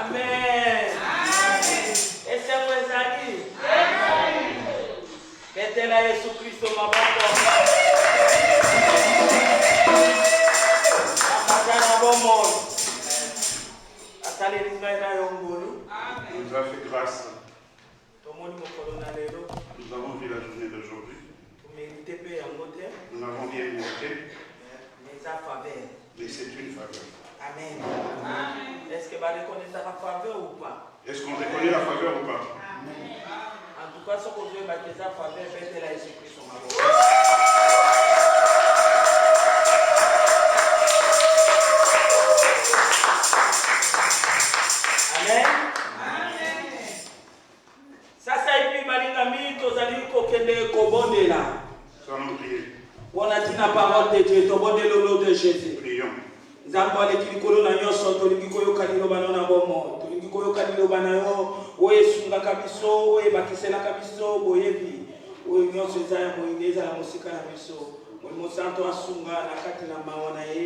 Amen. Ese es aquí. Vete la Jesucristo, mamá. Nous a fait grâce. Nous avons vu la journée d'aujourd'hui. Nous n'avons rien mérité. Mais c'est une faveur. Amen. Est-ce que vous reconnaissez la faveur ou pas? Est-ce qu'on reconnaît la faveur ou pas? En tout cas, ce qu'on veut mettre la faveur, c'est la Jésus-Christ. Amen. Sasa hivi malingami tozali kokende kobondela. Allons prier. On a dit la parole de Dieu, tobondela au nom de Jésus. Prions. Nzambe aleki likolo na nyonso tolingi koyoka liloba na bomo tolingi koyoka liloba na yo oyo esungaka biso oyo ebakiselaka biso boyebi oyo nyonso eza ya moyinga ezala mosika na biso molimo santo asunga na kati na mawa na ye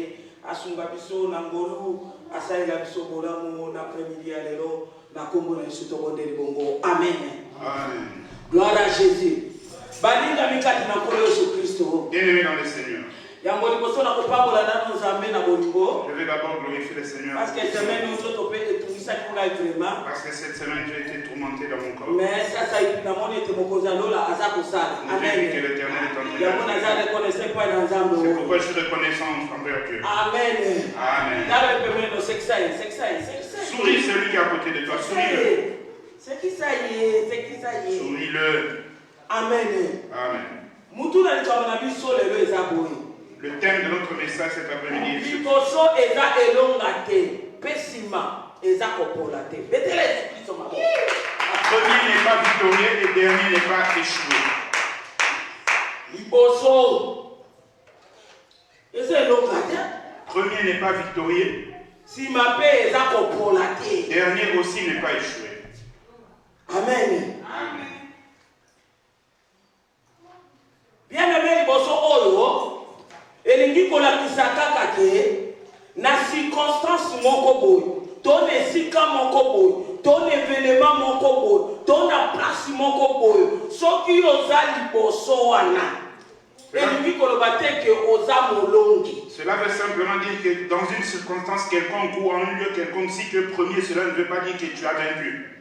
asunga biso na ngolu asalela biso bolamu na premidi ya lelo na kombo na yesu tobondeli bongo amen. Amen. Gloire à Jésus. Balinga mikati na nkolo Yesu Kristo. Bien-aimés dans le Seigneur. Je vais d'abord glorifier le Seigneur. Parce que cette semaine, j'ai été tourmenté dans mon corps. Mais ça, ça J'ai vu que l'Éternel est en train de faire. C'est pourquoi je suis reconnaissant envers Dieu. Amen. Amen. Souris celui qui est à côté de toi. Souris-le. C'est qui ça y est? Souris-le. Amen. Amen. Le thème de notre message cet après-midi est premier n'est pas victorieux et dernier n'est pas échoué. Premier n'est pas victorieux. Dernier aussi n'est pas échoué. Amen. Amen. Bien-aimé liboso oyo elingi kolakisa kaka ke na circonstance moko boy to na esika moko boy to na événement moko boy to na place moko boy soki oza liboso wana elingi koloba te ke oza molongi. Cela veut simplement dire que dans une circonstance quelconque ou en un lieu quelconque, si tu es premier, cela ne veut pas dire que tu as vaincu.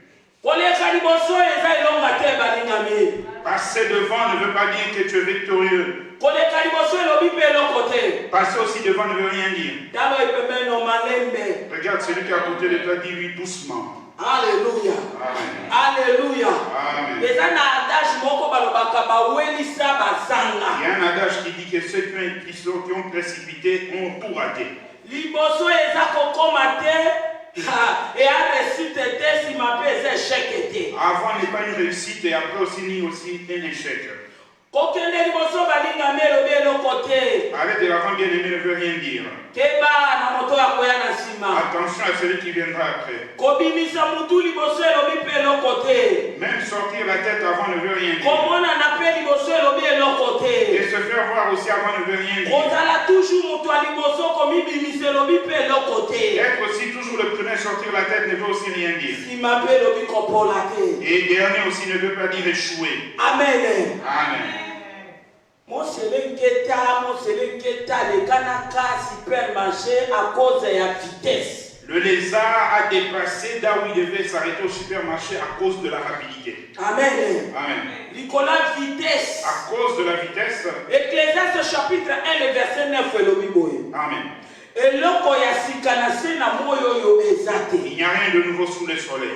Passer devant ne veut pas dire que tu es victorieux. Passer aussi devant ne veut rien dire. Regarde celui qui est à côté de toi, dis-lui doucement. Alléluia. Amen. Alléluia. Amen. Il y a un adage qui dit que ceux qui ont précipité ont tout raté. Avant n'est pas une réussite et après aussi ni aussi un échec. Aller de l'avant bien aimé ne veut rien dire. Attention à celui qui viendra après. Même sortir la tête avant ne veut rien dire. Et se faire voir aussi avant ne veut rien dire. Être aussi toujours le premier à sortir la tête ne veut aussi rien dire. Et dernier aussi ne veut pas dire échouer. Amen. Amen. Mon les canaka supermarché à cause de la vitesse. Le lézard a dépassé là où il devait s'arrêter au supermarché à cause de la rapidité. Amen. Amen. Nicolas vitesse. À cause de la vitesse. Ecclésiaste chapitre 1, le verset 9. Amen. Il n'y a rien de nouveau sous le soleil.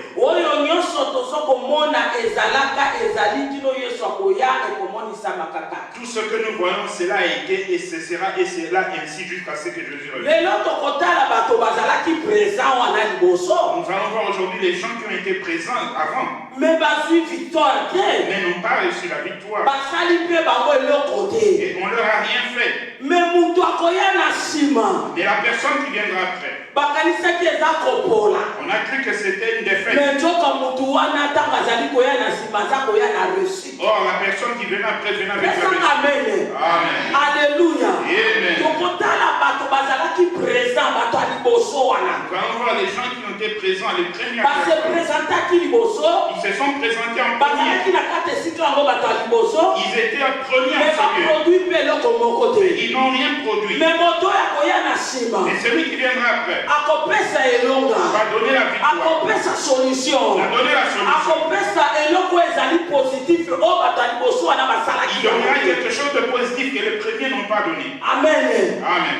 Tout ce que nous voyons, cela a été et ce sera et cela ainsi jusqu'à ce que Jésus revienne. Nous allons voir aujourd'hui les gens qui ont été présents avant. Mais n'ont pas reçu la victoire. Et on leur a rien fait. Mais la personne qui viendra après, on a cru que c'était une défaite. Or, la personne qui vient après vient avec la réussite. Amen. Alléluia. Amen. voir les gens qui ont été présents à les premières fois. Ils se sont présentés en premier. Ils étaient en premier en Seigneur. Ils n'ont rien produit. Et celui qui viendra après va donner la victoire. Va donner la solution. Il donnera quelque chose de positif que les premiers n'ont pas donné. Amen. Amen.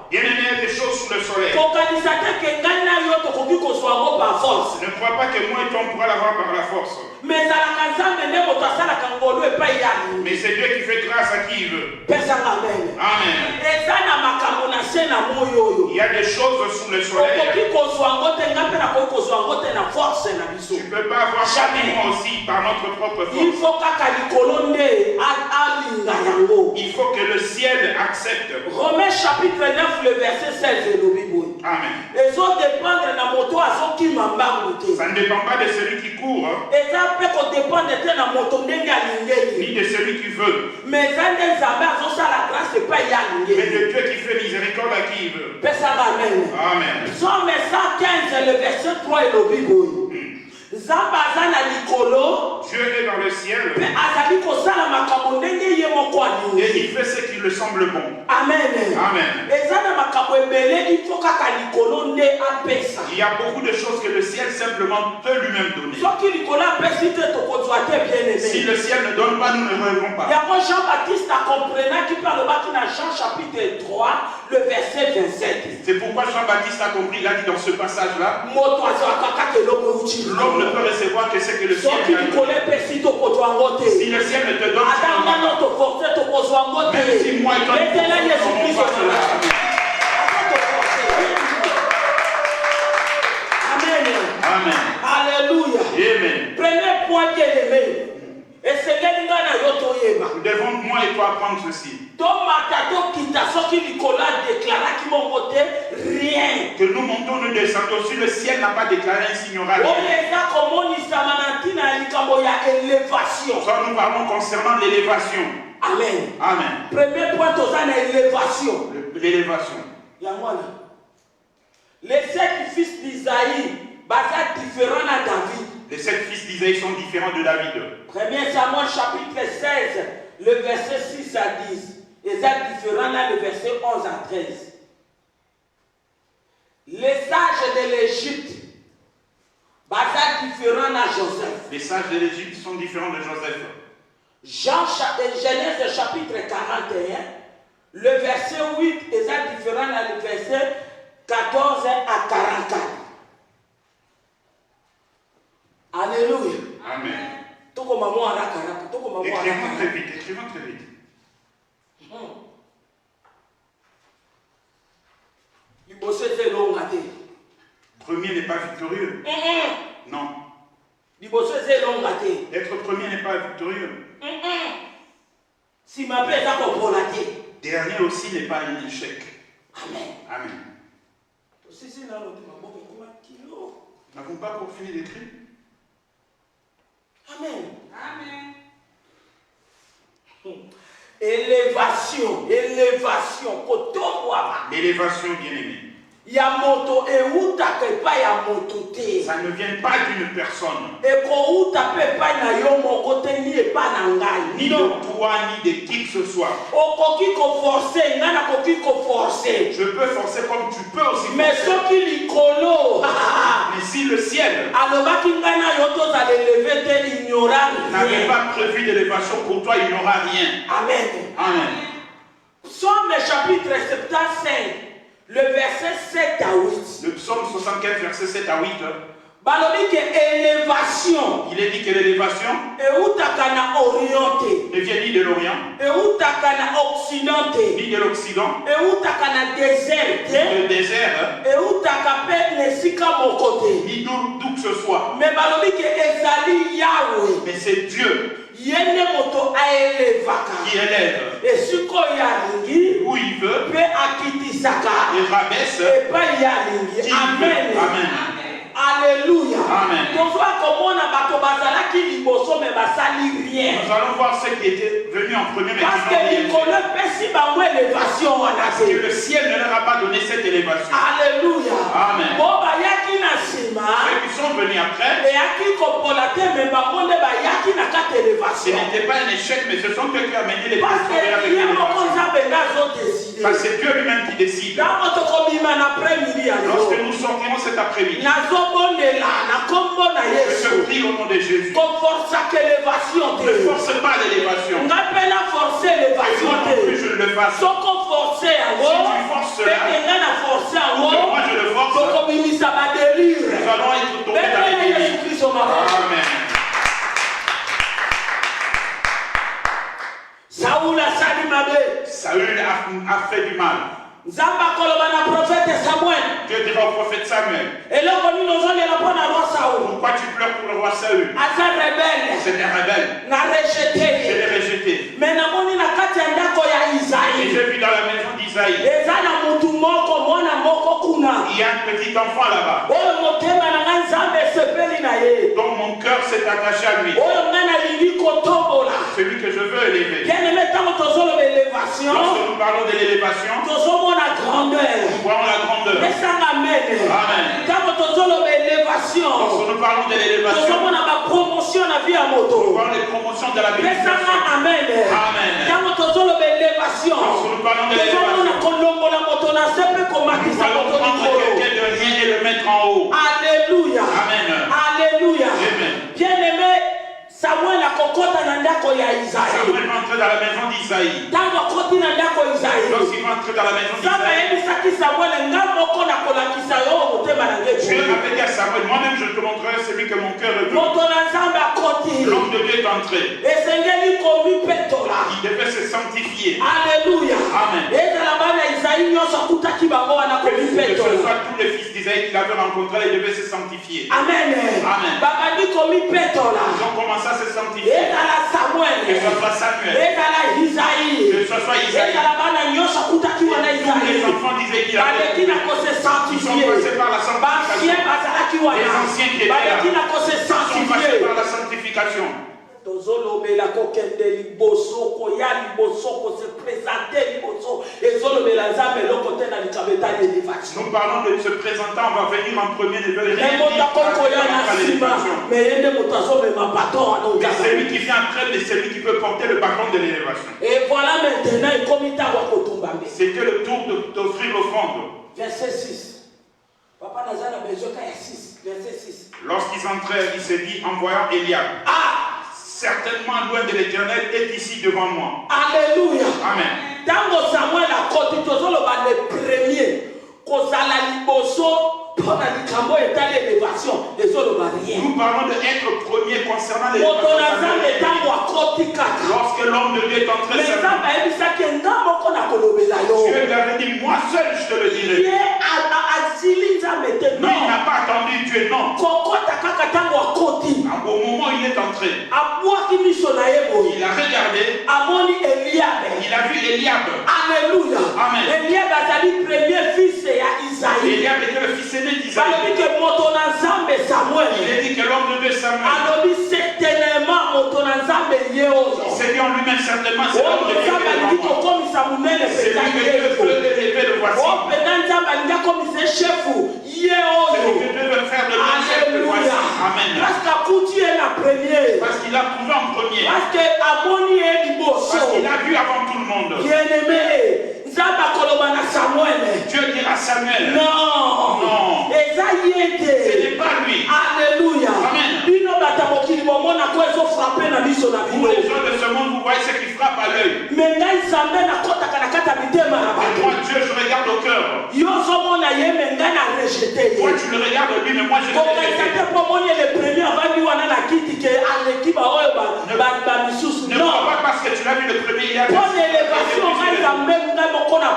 Bien-aimé, il y a des choses sous le soleil. Ne crois pas que moi et toi on pourra l'avoir par la force. Mais c'est Dieu qui fait grâce à qui il veut. Amen. Il y a des choses sous le soleil. Tu ne peux pas avoir chacun aussi par notre propre force. Il faut que le ciel accepte. Romains chapitre 9, le verset 16. Amen. Ça ne dépend pas de celui qui court, ni de celui qui veut, mais de Dieu qui fait miséricorde à qui il veut. Amen. Somme 115, le verset 3 et le Bible. Dieu est dans le ciel et il fait ce qui lui semble bon. Amen. Amen. Il y a beaucoup de choses que le ciel simplement peut lui-même donner. Si le ciel ne donne pas, nous ne rêvons pas. Jean-Baptiste a compris qui parle dans Jean chapitre 3, le verset 27. C'est pourquoi Jean-Baptiste a compris, il a dit dans ce passage-là, l'homme ne peut recevoir que ce que le ciel lui a donné. Si le ciel ne te donne pas, même si moi et toi, Amen. Alléluia. Amen. Premier point qui est aimé. Et c'est nous devons, moi et toi, apprendre ceci. Que nous montons, nous descendons. Si le ciel n'a pas déclaré ainsi, il n'y aura rien. Soit nous parlons concernant l'élévation. Amen. Amen. Premier point, l'élévation. L'élévation. Les 7 fils d'Isaïe, différents à David. Les 7 fils d'Isaïe sont différents de David. 1 Samuel chapitre 16, le verset 6 à 10. Et c'est différent là, le verset 11 à 13. Les sages de l'Égypte, différents à Joseph. Les sages de l'Égypte sont différents de Joseph. Genèse chapitre 41, le verset 8 est différent à le verset 14 à 44. Alléluia. Amen. Écrivons très vite, écrivons très vite. Premier n'est pas victorieux. Non. Être premier n'est pas victorieux. Dernier aussi n'est pas un échec. Amen. Amen. Nous n'avons pas encore fini d'écrire. Amen. Amen. Élévation. L'élévation, bien-aimé. Ça ne vient pas d'une personne. Ni de toi, ni de qui que ce soit. Je peux forcer comme tu peux aussi forcer. Mais si le ciel n'avait pas prévu d'élévation pour toi, il n'y aura rien. Amen. Amen. Psaume chapitre 75. Le verset 7 à 8. Le psaume 64, verset 7 à 8. Élévation. Il est dit que l'élévation ne vient ni de l'Orient, ni de l'Occident, ni du désert, ni d'où que ce soit. Mais c'est Dieu qui élève où il veut et rabaisse qui Amen. Veut. Amen. Alléluia. Amen. Nous allons voir ceux qui étaient venus en premier, mais parce que qui n'ont rien fait. que le ciel ne leur a pas donné cette élévation. Alléluia. Amen. Ceux qui sont venus après, ce n'était pas un échec, mais ce sont eux qui ont amené les personnes avec l'élévation. Parce que c'est Dieu lui-même qui décide. Lorsque nous sortirons cet après-midi, je prie au nom de Jésus. Ne force pas l'élévation. Et moi non plus je ne le fasse. Si tu forces cela, moi je le force, nous allons être tombés dans les délits. Amen. Saül a fait du mal. Dieu dira au prophète Samuel, pourquoi tu pleures pour le roi Saül? C'est un rebelle. Je l'ai rejeté. Et j'ai vu dans la maison d'Isaïe, il y a un petit enfant là-bas dont mon cœur s'est attaché à lui, celui que je veux élever. Lorsque nous parlons de l'élévation, nous voyons la grandeur. Amen. Lorsque nous parlons de l'élévation, nous voyons les promotions de la vie. Amen. Lorsque nous parlons de l'élévation, nous voyons prendre quelqu'un de rien et le mettre en haut. Alléluia. Amen. Alléluia. Bien-aimé, Samuel a kokota na ndako ya Isaïe. Samuel va entrer dans la maison d'Isaïe. Tango akoti na ndako ya Isaïe. Lorsqu'il va entrer dans la maison d'Isaïe, Dieu avait dit à Samuel, moi-même je te montrerai celui que mon cœur veut. L'homme de Dieu est entré. Il devait se sanctifier. Alléluia. Amen. Que ce soit tous les fils d'Isaïe qu'il avait rencontrés, ils devaient se sanctifier. Amen. Amen. Ils ont commencé à se sanctifier. Que ce soit Samuel, que ce soit Isaïe, tous les enfants d'Isaïe qui avaient, ils sont passés par la sanctification. Les anciens qui étaient là, ils sont passés par la sanctification. Nous parlons de se présenter, on va venir en premier, ne veut rien dire. Mais celui qui vient après, c'est celui qui peut porter le bâton de l'élévation. Et voilà maintenant, c'était le tour d'offrir l'offrande. Verset 6. Papa Nazar a besoin qu'il y ait 6. Verset 6. Lorsqu'ils entrèrent, il s'est dit en voyant Eliab. Certainement loin de l'Éternel est ici devant moi. Alléluia. Amen. Dans Samuel a côté le premier, nous parlons d'être premier concernant les lorsque l'homme de Dieu est entré, Dieu lui avait dit, moi seul je te le dirai. Non, il n'a pas attendu Dieu, non. Au moment où il est entré, il a regardé, il a vu Eliab. Alléluia. Amen. Eliab a été le premier fils de Isaïe. Eliab était le fils aîné d'Isaïe. Il a dit que l'homme de Dieu Samuel, il s'est dit en lui-même certainement, c'est l'homme de Dieu qui est devant moi. C'est lui que Dieu veut élever, le voici. C'est lui que Dieu veut faire de lui chef, le voici. Amen. Parce qu'il a prouvé en premier. Parce qu'il a vu avant tout le monde. Dieu dira à Samuel, non, ce n'est pas lui. Alléluia. Amen. Vous les gens de ce monde, vous voyez ce qui frappe à l'œil. Mais moi Dieu, je regarde au cœur. Toi tu le regardes lui, mais moi je le regarde. Ne crois pas parce que tu l'as vu le premier, il y a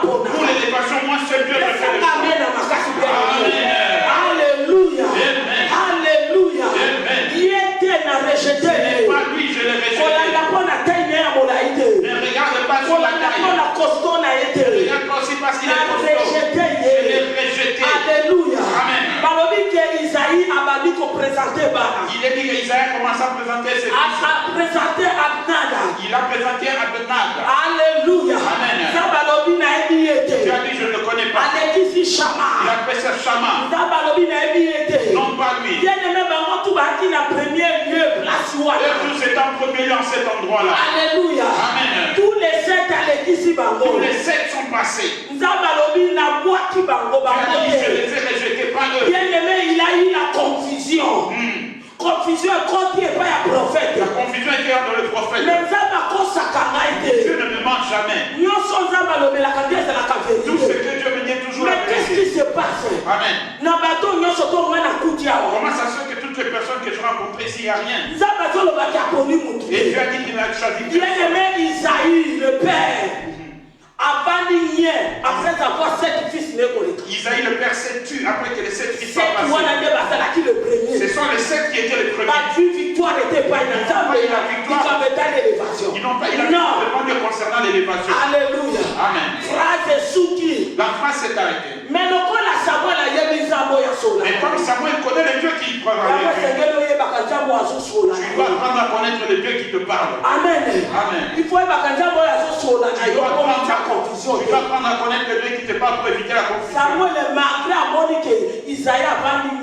pour l'élévation, moi seul Dieu le fait. Alléluia. Alléluia. Il était rejeté. Pas lui, je l'ai rejeté. Ne regarde pas sur la taille. Regarde aussi parce qu'il est costaud. Je l'ai rejeté. Alléluia. Amen. Il est dit qu'Isaïe commence à présenter ses fils. Il a présenté Abinad. Alléluia. Amen. Tu as dit Shama. Il appelle ça Shama. Non pas lui. Et tous c'est en premier lieu en cet endroit-là. Alléluia. Amen. Tous les 7 Tous les 7 sont passés. Dieu a dit, je les ai rejetés par eux. Bien-aimé, il a eu la confusion. Confusion quand il n'y a pas un prophète. La confusion était dans le prophète. Dieu ne me ment jamais. Tout ce que Dieu me dit toujours. Mais qu'est-ce qui se passe? Amen. Comment ça se fait que toutes les personnes que je rencontre ici, il n'y a rien? Et Dieu a dit qu'il a choisi. Bien-aimé Isaïe, le père. Après avoir 7 fils nés. Isaïe le père s'est tué après que les 7 fils soient passés. Ce sont les 7 qui étaient les premiers. Victoire n'était pas une Ils n'ont pas eu la victoire concernant l'élévation. Alléluia. Amen. Phrase souki. La phrase s'est arrêtée. Mais comme Samuel connaît le Dieu qui parle avec lui, tu dois apprendre à connaître le Dieu qui te parle. Amen. Amen. Il faut tu dois apprendre à connaître le Dieu qui te parle pour éviter la confusion. Samuel, malgré Isaïe a pas dit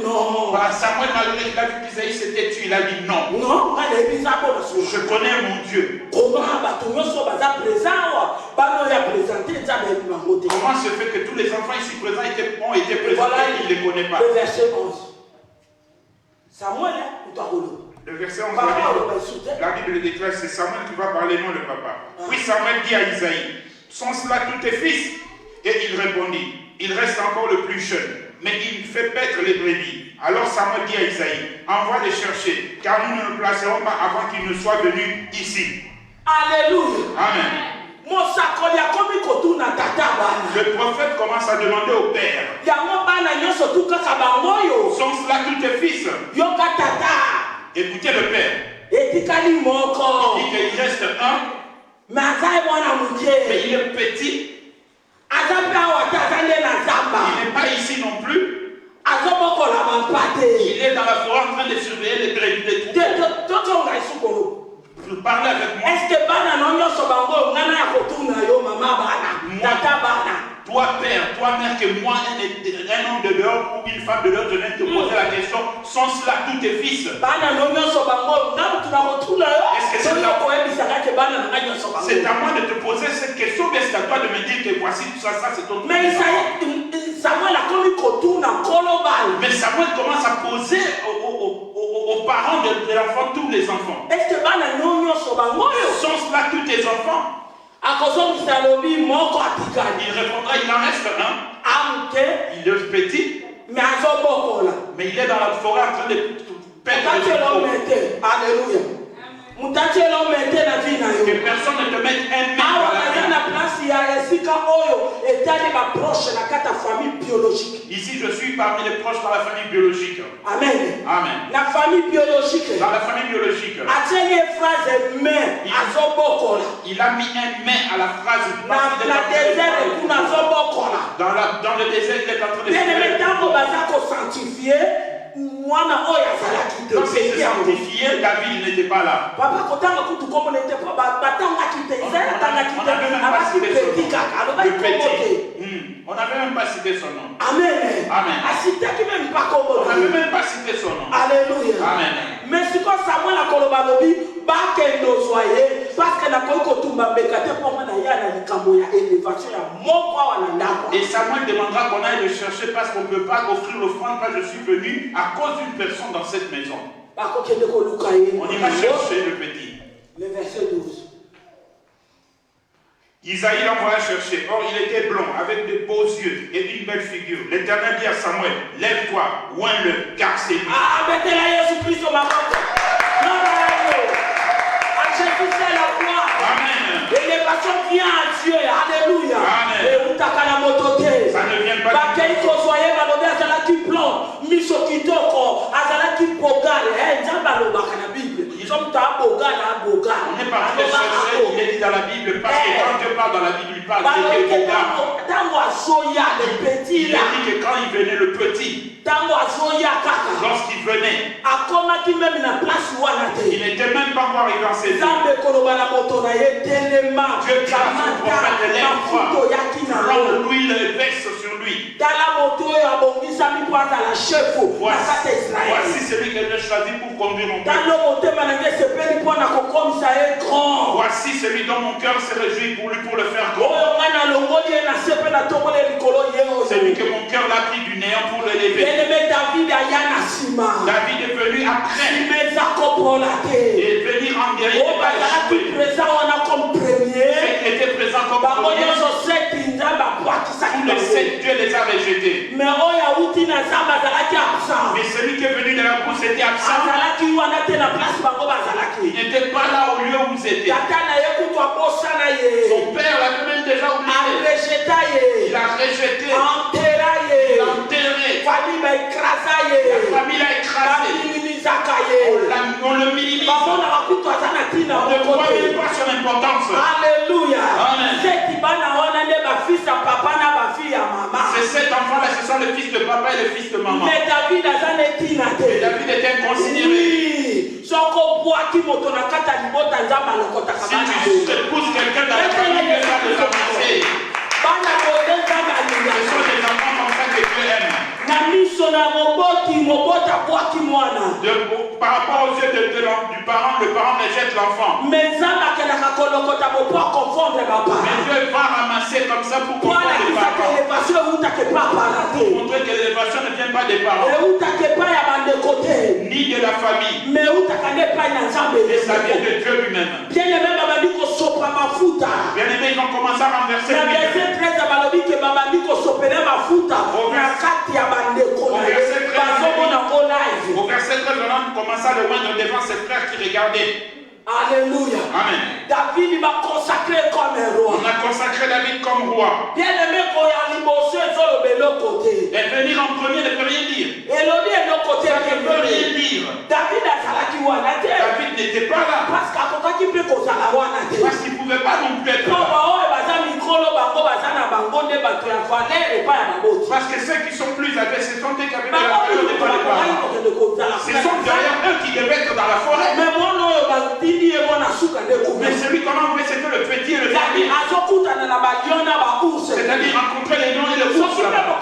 non. Samuel, malgré qu'il a vu qu'Isaïe s'était tué, il a dit non. Non, je connais mon Dieu. Comment se fait que tous les enfants ici présents ont été présentés et il ne les connaît pas? Le verset 11. Samuel, le verset 11, la Bible déclare, c'est Samuel qui va parler, non le papa. Puis Samuel dit à Isaïe, sont cela tous tes fils? Et il répondit, il reste encore le plus jeune, mais il fait paître les brebis. Alors Samuel dit à Isaïe, envoie les chercher, car nous ne nous placerons pas avant qu'ils ne soient venus ici. Alléluia. Amen. Le prophète commence à demander au père, sont cela tous tes fils? Écoutez le père. Il dit qu'il reste un, mais il est petit. Il n'est pas ici non plus. Il est dans la forêt en train de surveiller les brebis des troupeaux. Parlez avec moi. Est-ce que toi père, toi mère, que moi un homme de dehors ou une femme de dehors, je viens te poser la question, sont cela tous tes fils? Est-ce que c'est à moi de te poser cette question, mais c'est à toi de me dire que voici tout ça, c'est ton truc. Mais Samuel commence à poser aux parents de l'enfant, tous les enfants. Est-ce que sont cela tous tes enfants? Il répondra, il en reste un. Il est petit, mais il est dans la forêt en train de perdre les troupeaux. Alléluia. Que personne ne te mette un mec dans la famille. Ici, je suis parmi les proches dans la famille biologique. Amen. Amen. La famille biologique. Dans la famille biologique. Il a mis un mais à la phrase. Dans le désert, il est en train de se quand il s'est sanctifié, David n'était pas là. On n'avait même pas cité son nom. Amen. Amen. On n'avait même pas cité son nom. Alléluia. Amen. Mais si quand Samuel a colobalobi, parce que la kotumba bekate pour moi na ya na likambo ya élévation ya moko wana ndako. Et Samuel demandera qu'on aille le chercher parce qu'on ne peut pas offrir l'offrande parce que je suis venu à cause d'une personne dans cette maison. On ira chercher le petit. Le verset 12. Isaïe l'envoya chercher. Or, il était blond, avec de beaux yeux et une belle figure. L'Éternel dit à Samuel, lève-toi, oins-le, car c'est lui. Amen. L'élévation vient à Dieu. Alléluia. Amen. Ça ne vient pas on n'est pas très cherché, il est dit dans la Bible, parce que quand Dieu parle dans la Bible, il parle de Bogard. Il a dit que quand il venait le petit, lorsqu'il venait, il n'était même pas encore arrivé en ses yeux. Dieu dit à son prophète, lève-toi, prends l'huile et verse sur lui. Voici celui que j'ai choisi pour conduire mon peuple. Voici celui dont mon cœur se réjouit pour lui, pour le faire grand. Celui que mon cœur l'a pris du néant pour l'élever. David est venu après. Et venir en guerrier n'est pas échoué. Ceux qui étaient présents comme premier, tous les 7 Dieu les a rejetés. Mais celui qui est venu de la brousse était absent. Il n'était pas là au lieu où vous étiez. Son père l'avait même déjà oublié. Il a rejeté. Il a enterré. La famille l'a écrasé. On le minimise. On ne croit même pas son importance. Alléluia. Amen. C'est cet enfant-là, ce sont les fils de papa et les fils de maman. Mais David était inconsidéré. Si tu épouses quelqu'un dans la famille, Dieu va les ramasser. Ce sont des enfants comme ça que Dieu aime. Par rapport aux yeux du parent, le parent rejette l'enfant. Mais Dieu va ramasser comme ça pour comprendre les parents. Pour montrer que l'élévation ne vient pas des parents, ni de la famille, mais ça vient de Dieu lui-même. Bien-aimés, ils ont commencé à renverser l'huile. Au verset 13, on commence à le moindre devant ses frères qui regardaient. Alléluia. Amen. David m'a consacré comme un roi. On a consacré David comme roi. Bien-aimé, et venir en premier ne peut rien dire. Ça ne peut rien dire. David n'était pas là. Parce qu'il ne pouvait pas non plus être là. Parce que ceux qui sont plus âgés, ce sont eux qui avaient de la valeur de pas les parents. Ce sont derrière eux qui devaient être dans la forêt. Mais celui qu'on a envoyé, c'était le petit et le dernier. C'est-à-dire rencontrer les lions et les ours là-bas.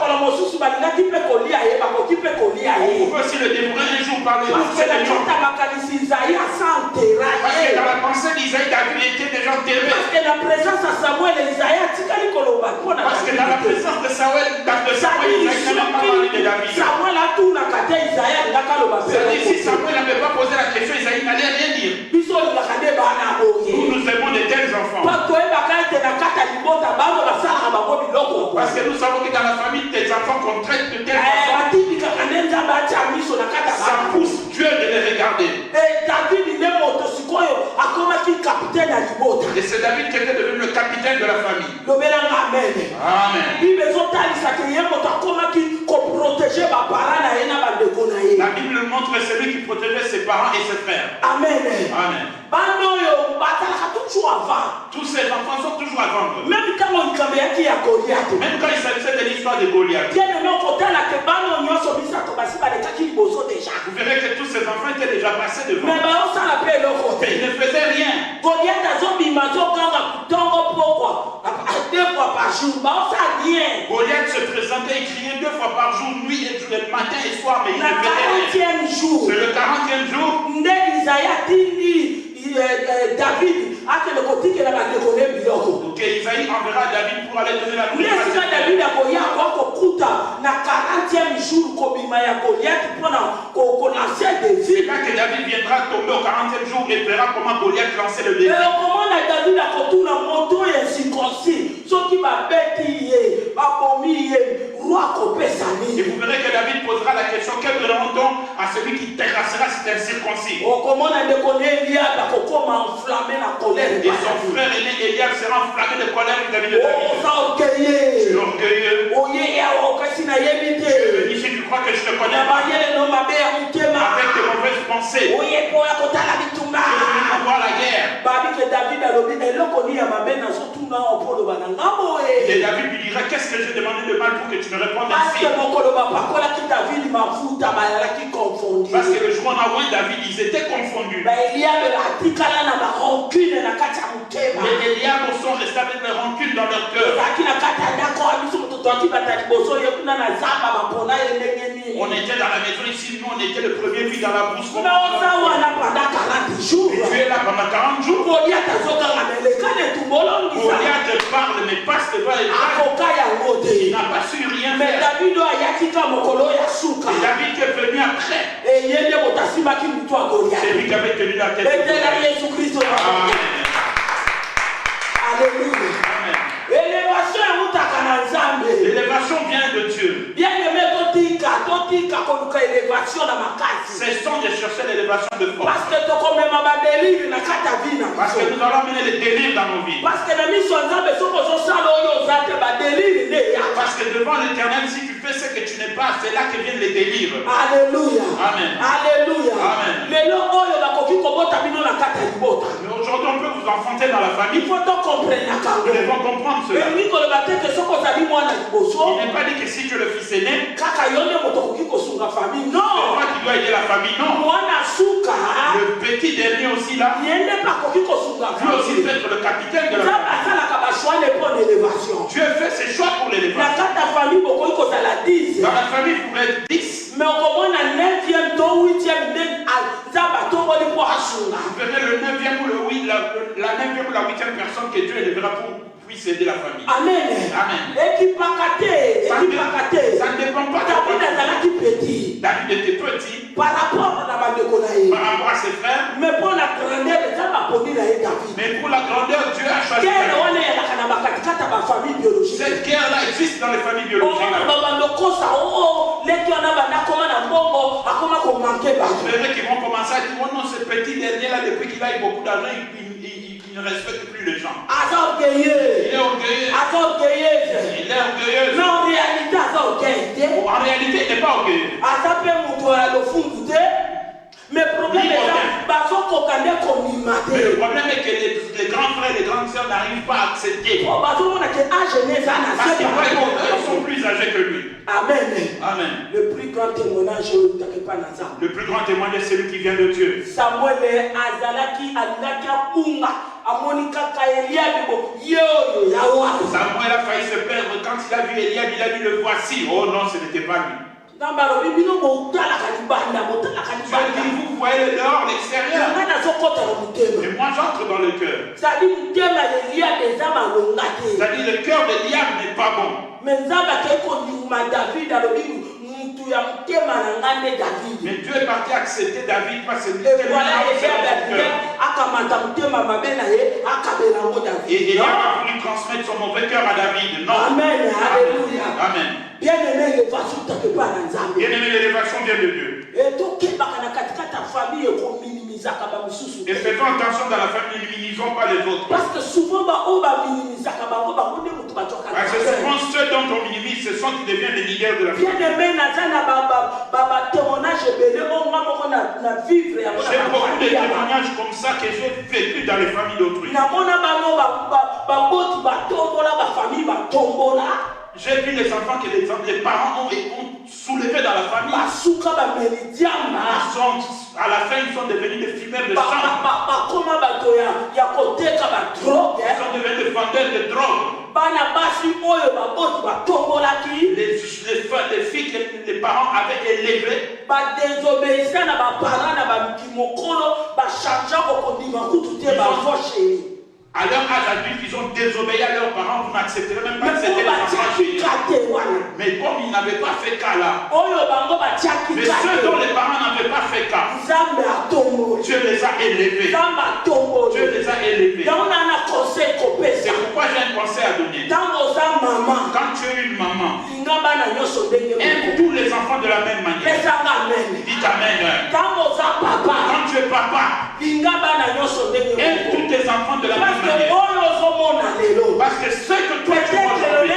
On peut aussi le dévorer un jour par les ours et les lions. Parce que dans la pensée d'Isaïe, David était déjà enterré. Parce que dans la présence de Samuel, Isaïe n'avait pas parlé de David. C'est-à-dire si Samuel n'avait pas posé la question, Isaïe n'allait rien dire. Nous aimons de tels enfants. Parce que nous savons que dans la famille, tes enfants qu'on traite de telle façon, ça pousse Dieu de les regarder. Et c'est David qui était devenu le capitaine de la famille. Amen. La Bible montre celui qui protégeait ses parents et ses frères. Amen. Amen. Tous ces enfants sont toujours à vendre. Même quand il s'agissait de l'histoire de Goliath. Vous verrez que tous ces enfants étaient déjà passés devant. Mais ils ne faisaient rien. Goliath se présentait et criait 2 fois par jour, nuit et jour, matin et soir, mais il ne faisait rien. C'est le 40e jour. David ok, Isaïe enverra David pour aller donner la nouvelle. C'est là que David viendra tomber au 40e jour et verra comment Goliath lançait le défi. Et vous verrez que David posera la question: quel répond-on à celui qui terrassera cet incirconcis? Et son frère aîné Eliab sera enflammé de colère vis-à-vis de David. Tu es orgueilleux. Ici, tu crois que je te connais pas. Avec tes mauvaises pensées. Je vais avoir la guerre. Et David lui dira: qu'est-ce que j'ai demandé de mal pour que tu me répondes ainsi? Parce que le jour où on a oué David, ils étaient confondus. les diables sont restés avec les rancunes dans leur cœur. On était dans la maison ici, nous on était le premier puis dans la brousse. Et tu es là pendant 40 jours. Goliath parle, mais passe devant les gens. Il n'a pas su rien faire. Et David est venu après. C'est lui qui avait tenu la tête. Amen. Alléluia. L'élévation vient de Dieu. Cessons de chercher l'élévation de force. Parce que nous allons mener les délires dans nos vies. Parce que devant l'Éternel, si tu fais ce que tu n'es pas, c'est là que viennent les délires. Alléluia. Amen. Alléluia. Amen. Mais aujourd'hui, on peut vous enfanter dans la famille. Il faut comprendre. Nous devons comprendre cela. Il n'est pas dit que si tu es le fils aîné, c'est toi qui dois aider la famille. Non. Le petit dernier aussi là, lui aussi peut être le capitaine de la famille. Dieu fait ses choix pour l'élévation. Dans la famille, vous pouvez être 10. Mais au moins la 9e, 8e, vous verrez le 9e ou la 9e ou la 8e personne que Dieu élèvera pour puisse aider la famille. Amen. Amen. Ça ne dépend pas de David était petit par rapport à ses frères. Mais pour la grandeur, Dieu a choisi. Cette guerre-là existe dans les familles biologiques. Vous verrez qu'ils vont commencer à dire, oh non, ce petit dernier-là, depuis qu'il a eu beaucoup d'argent, il ne respecte plus les gens. Il est orgueilleux. Il est orgueilleux. Mais en réalité, en réalité, il n'est pas orgueilleux. Mais le problème est que les grands frères et les grandes sœurs n'arrivent pas à accepter. Parce qu'ils sont plus âgés que lui. Amen. Amen. Le plus grand témoignage, c'est celui qui vient de Dieu. Samuel a failli se perdre quand il a vu Eliab, il a dit le voici. Oh non, ce n'était pas lui. Je dis, vous voyez le dehors, l'extérieur. Et moi j'entre dans le cœur. C'est-à-dire le cœur d'Eliab n'est pas bon. Mais Dieu est parti accepter David parce que et Eliab a voulu transmettre son mauvais cœur à David. Non. Amen. Alléluia. Amen. Bien-aimé, l'élévation vient de Dieu. Et faisons attention dans la famille, ne minimisons pas les autres. Parce que souvent ceux dont on minimise, ce sont qui deviennent les leaders de la famille. J'ai beaucoup de témoignages comme ça que j'ai vécu dans les familles d'autrui. J'ai vu les enfants que les parents ont soulevé dans la famille. À la fin, ils sont devenus des fumeurs de sang. Ils sont devenus des vendeurs de drogue. Les filles que les parents avaient élevées. À leur âge adulte, ils ont désobéi à leurs parents. Vous n'accepterez même pas que c'était les enfants chez eux. Mais comme ils n'avaient pas fait cas là, mais ceux dont les parents n'avaient pas fait cas, Dieu les a élevés. Dieu les a élevés. C'est pourquoi j'ai un conseil à donner. Quand tu es une maman, aime tous les enfants de la même manière. Dites Amen. Quand tu es papa, aime tous tes enfants de la même manière. Parce que ce que toi tu vois aujourd'hui,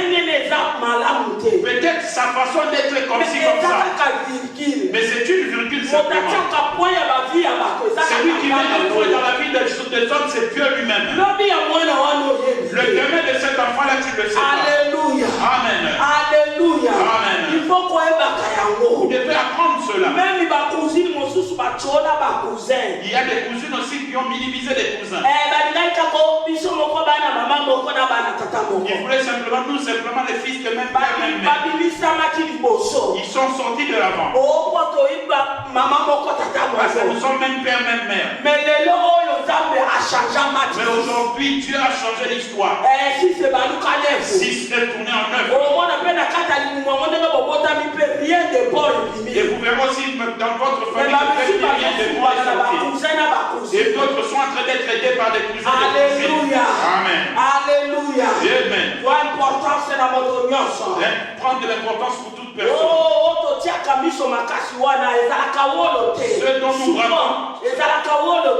peut-être sa façon d'être comme ci comme ça, mais c'est une virgule simplement. Celui qui vient entrer dans la vie des hommes, c'est Dieu lui-même. Le demain de cet enfant-là, tu le sais pas. Alléluia. Amen. Alléluia. Amen. Il faut qu'on ait vous devez apprendre cela. Même les cousines, il y a des cousines aussi qui ont minimisé les cousins. Ils voulaient simplement, nous simplement les fils de même père, même mère. Ils sont sortis de l'avant. Parce que nous sommes même père, même mère. Mais aujourd'hui, Dieu a changé l'histoire. Si c'est tourné en œuvre. Et vous verrez aussi dans votre famille rien de bon est sorti. Et d'autres sont en train d'être aidés par des cousins. Alléluia. Amen. Alléluia. Amen. Prendre de l'importance pour toute personne.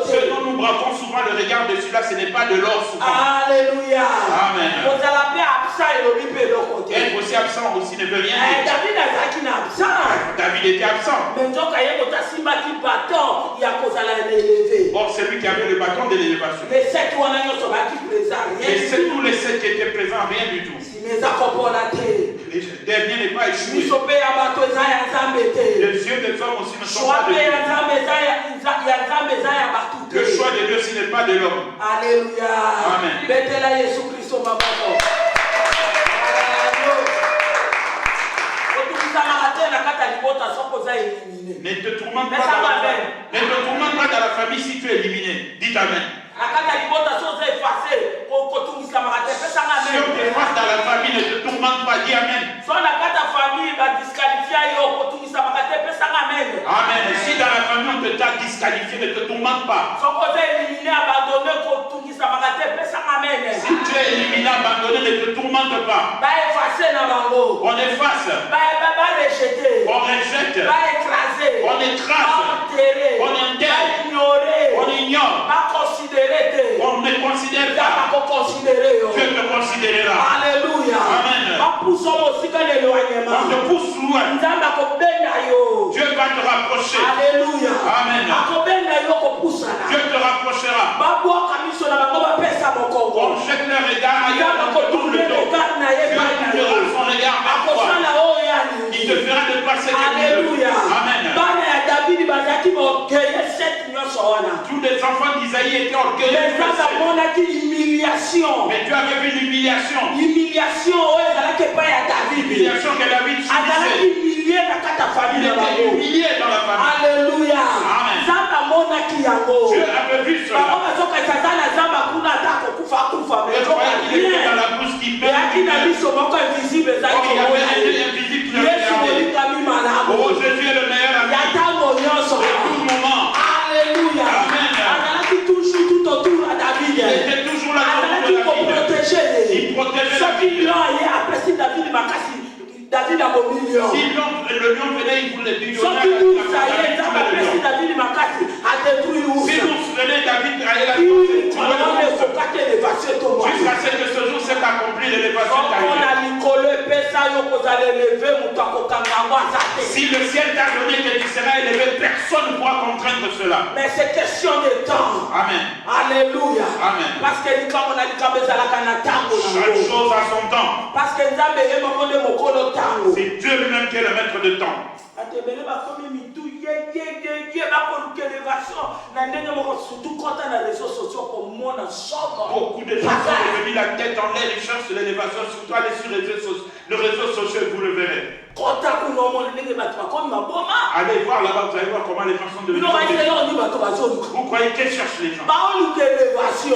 Ce dont nous braquons souvent le regard de celui-là, ce n'est pas de l'or souvent. Alléluia. Amen. Être aussi absent aussi ne veut rien dire. David était absent. Or, c'est lui qui avait le bâton de l'élévation. Et c'est tous les 7 qui étaient présents, rien du tout. Le dernier n'est pas échoué. Les yeux des hommes aussi ne sont pas de Dieu. Le choix de Dieu aussi n'est pas de l'homme. Alléluia. Amen. Ne te tourmente pas dans la famille si tu es éliminé. Dites Amen. Si on te passe dans la famille, ne te tourmente pas, dis Amen. Amen. Si dans la famille on te t'a disqualifié, ne te tourmente pas. Si tu es éliminé, abandonné, ne te tourmente pas. On efface. On rejette. On écrase. On enterre. On ignore. On ne considère pas. Dieu te considérera. Alléluia. Amen. On te pousse loin. Dieu va te rapprocher. Alléluia. Amen. Dieu te rapprochera. On jette le regard ailleurs, on te tourne le dos. Dieu tournera son regard vers toi. Il te fera de passer Alléluia. Amen. Tous les enfants d'Isaïe étaient orgueilleux. Mais Dieu avait vu l'humiliation. L'humiliation que David subissait. Il était humilié dans la famille. Alléluia. Amen. Dieu avait vu cela. Et je croyais qu'il était dans la bouche qui meurt. Il y avait un invisible qui l'avait gardé. Oh, Jésus est le meilleur ami. À tout moment. Alléluia. Amen. Tout autour à David. Il était toujours là pour David. Il protégeait David a beau million. Si le lion venait, il voulait dire. Si l'ours venait, David allait la jusqu'à ce que ce jour s'est accompli, l'élévation si le ciel t'a donné que tu seras élevé, personne ne pourra contraindre cela. Mais c'est question de temps. Amen. Alléluia. Amen. Parce que chaque chose a son temps. Parce que c'est Dieu lui-même qui est le maître de temps. Beaucoup de gens ont mis la tête en l'air, ils cherchent l'élévation, surtout aller sur les réseaux sociaux, vous le verrez. Allez voir là-bas, vous allez voir comment les gens sont devenus. Vous croyez qu'ils cherchent les gens?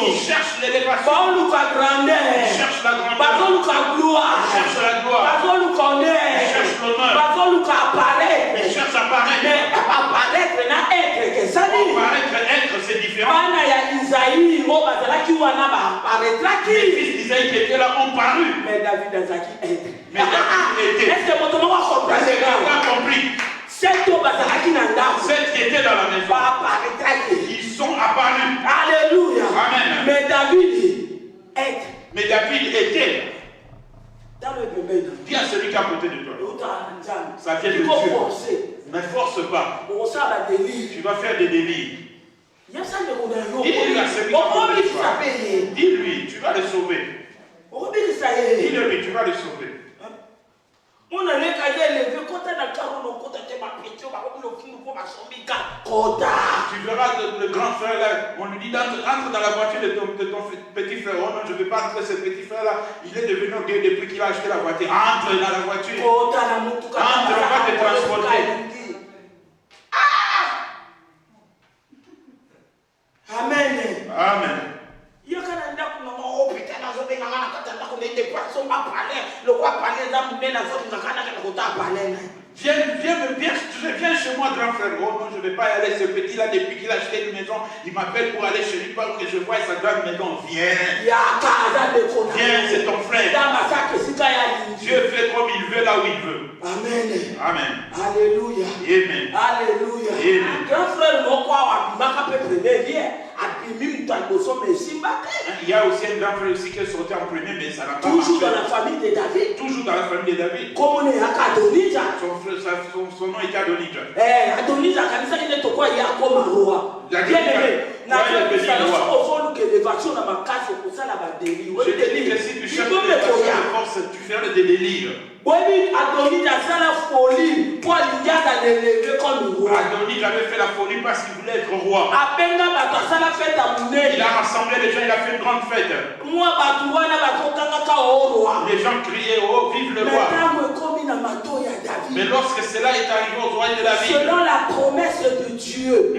Ils cherchent l'élévation. Ils cherchent la grandeur. Ils cherchent la gloire. Ils cherchent l'honneur. Ils cherchent à paraître. Mais apparaître, être, c'est différent. Les fils d'Isaïe qui étaient là ont paru. Mais David Azaki était. Est-ce que votre maman a compris? Ceux qui étaient dans la maison, ils sont apparus. Alléluia. Amen. Mais David était. Dans le domaine. Dis à celui qui est à côté de toi. Ça vient de Dieu. Ne force pas. Tu vas faire des délits. Dis-lui à celui qui est à côté de toi. Dis-lui, tu vas le sauver. Dis-lui, tu vas le sauver. verras le grand frère là, on lui dit entre dans la voiture de ton petit frère. Oh non, je ne veux pas entrer, ce petit frère là, il est devenu gay depuis qu'il a acheté la voiture. Entre dans la voiture. Entre, on va te transporter. Amen. Amen. Viens chez moi, grand frère. Oh non, je ne vais pas y aller. Ce petit-là, depuis qu'il a acheté une maison, il m'appelle pour aller chez lui, pour que je voie sa grande maison. Viens. Viens, c'est ton frère. Dieu fait comme il veut, là où il veut. Amen. Amen. Alléluia. Amen. Alléluia. Amen. Grand frère, il y a aussi un grand frère aussi qui est sorti en premier, mais ça n'a pas toujours marché. dans la famille de David. Toujours dans la famille de David. Comme on est à Adonija. Son nom était Adonija. Adonija, quand il est au quoi, il y a comme un roi. Bien aimé. Je te dis que si tu cherches des forces, tu feras des délires. Adonija avait fait la folie parce qu'il voulait être roi. Il a rassemblé les gens, il a fait une grande fête. Les gens criaient, oh, vive le roi. Mais lorsque cela est arrivé aux oreilles de David, selon la promesse de Dieu,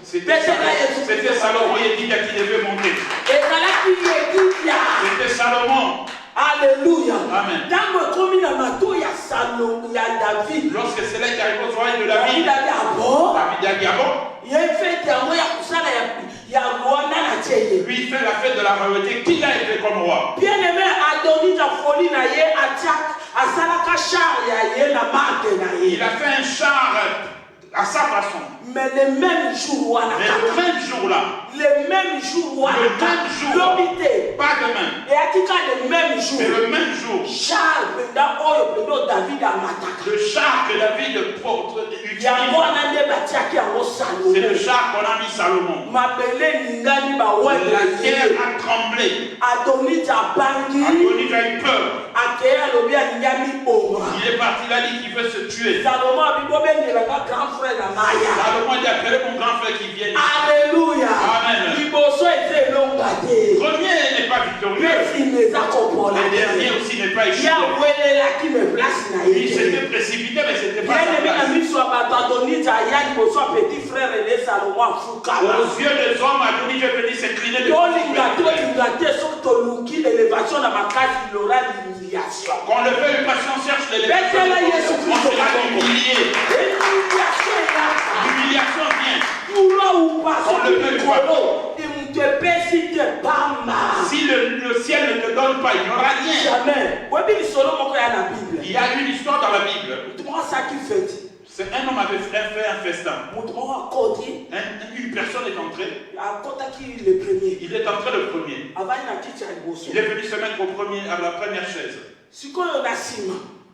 c'était Salomon Yedidia qui devait monter. C'était Salomon. Alléluia. Amen. Lorsque cela est arrivé aux oreilles de David, David a dit, ah bon? Lui il fait la fête de la royauté. Qui l'a été comme roi? Bien aimé, Adonija folie na ye il a fait un char à sa façon. Mais le même jour, le même jour-là, pas demain, et le même jour, mais le même jour, le char que David utilise, c'est le char qu'on a mis Salomon. La terre a tremblé. Adonija a eu peur. Il est parti là, dit qu'il veut se tuer. Salomon a dit, appelez mon grand frère qui vient ici. Alléluia. Amen. Le premier n'est pas victorieux. Le dernier aussi n'est pas échoué. Il s'était précipité, mais c'était pas sa place. Aux yeux des hommes, Adonija est venu s'incliner devant lui. Qu'on le veuille ou pas, si on cherche l'élévation, on sera humilié. L'humiliation vient. On le veuille ou pas. Si le ciel ne te donne pas, il n'y aura rien. Jamais. Il y a une histoire dans la Bible. C'est un homme avait fait un festin. Une personne est entrée. Il est entré le premier. Il est venu se mettre à la première chaise.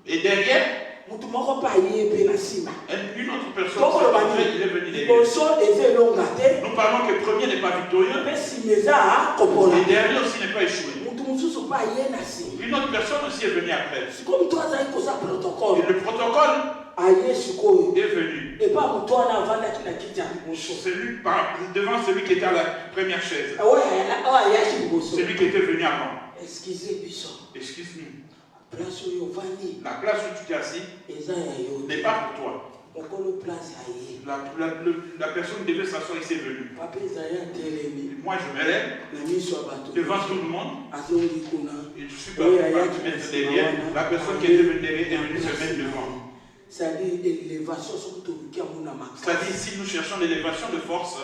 Et derrière, une autre personne, il est venu derrière. Nous parlons que le premier n'est pas victorieux. Et derrière aussi n'est pas échoué. Une autre personne aussi est venue après. Et le protocole est venu. Devant celui qui était à la première chaise. Celui qui était venu avant. Excuse-nous. La place où tu t'es assis n'est pas pour toi. La personne devait s'asseoir ici est venue. Moi je me lève devant tout le monde. Et je suis pas me mettre derrière. La personne qui était venue derrière est venue se mettre devant. C'est-à-dire si nous cherchons l'élévation de force,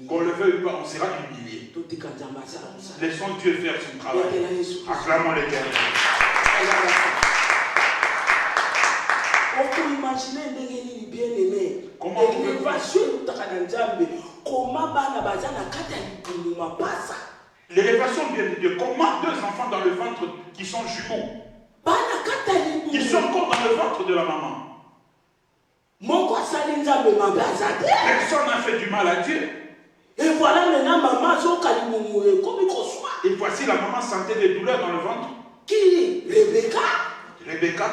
qu'on le veuille ou pas, on sera humilié. Laissons Dieu faire son travail. Acclamons l'Éternel. Comment l'élévation vient de Dieu. Comment deux enfants dans le ventre qui sont jumeaux, ils sont comme dans le ventre de la maman. Personne n'a fait du mal à Dieu. Et voilà maintenant maman Et voici fois-ci, la maman sentait des douleurs dans le ventre. Qui? Rebecca.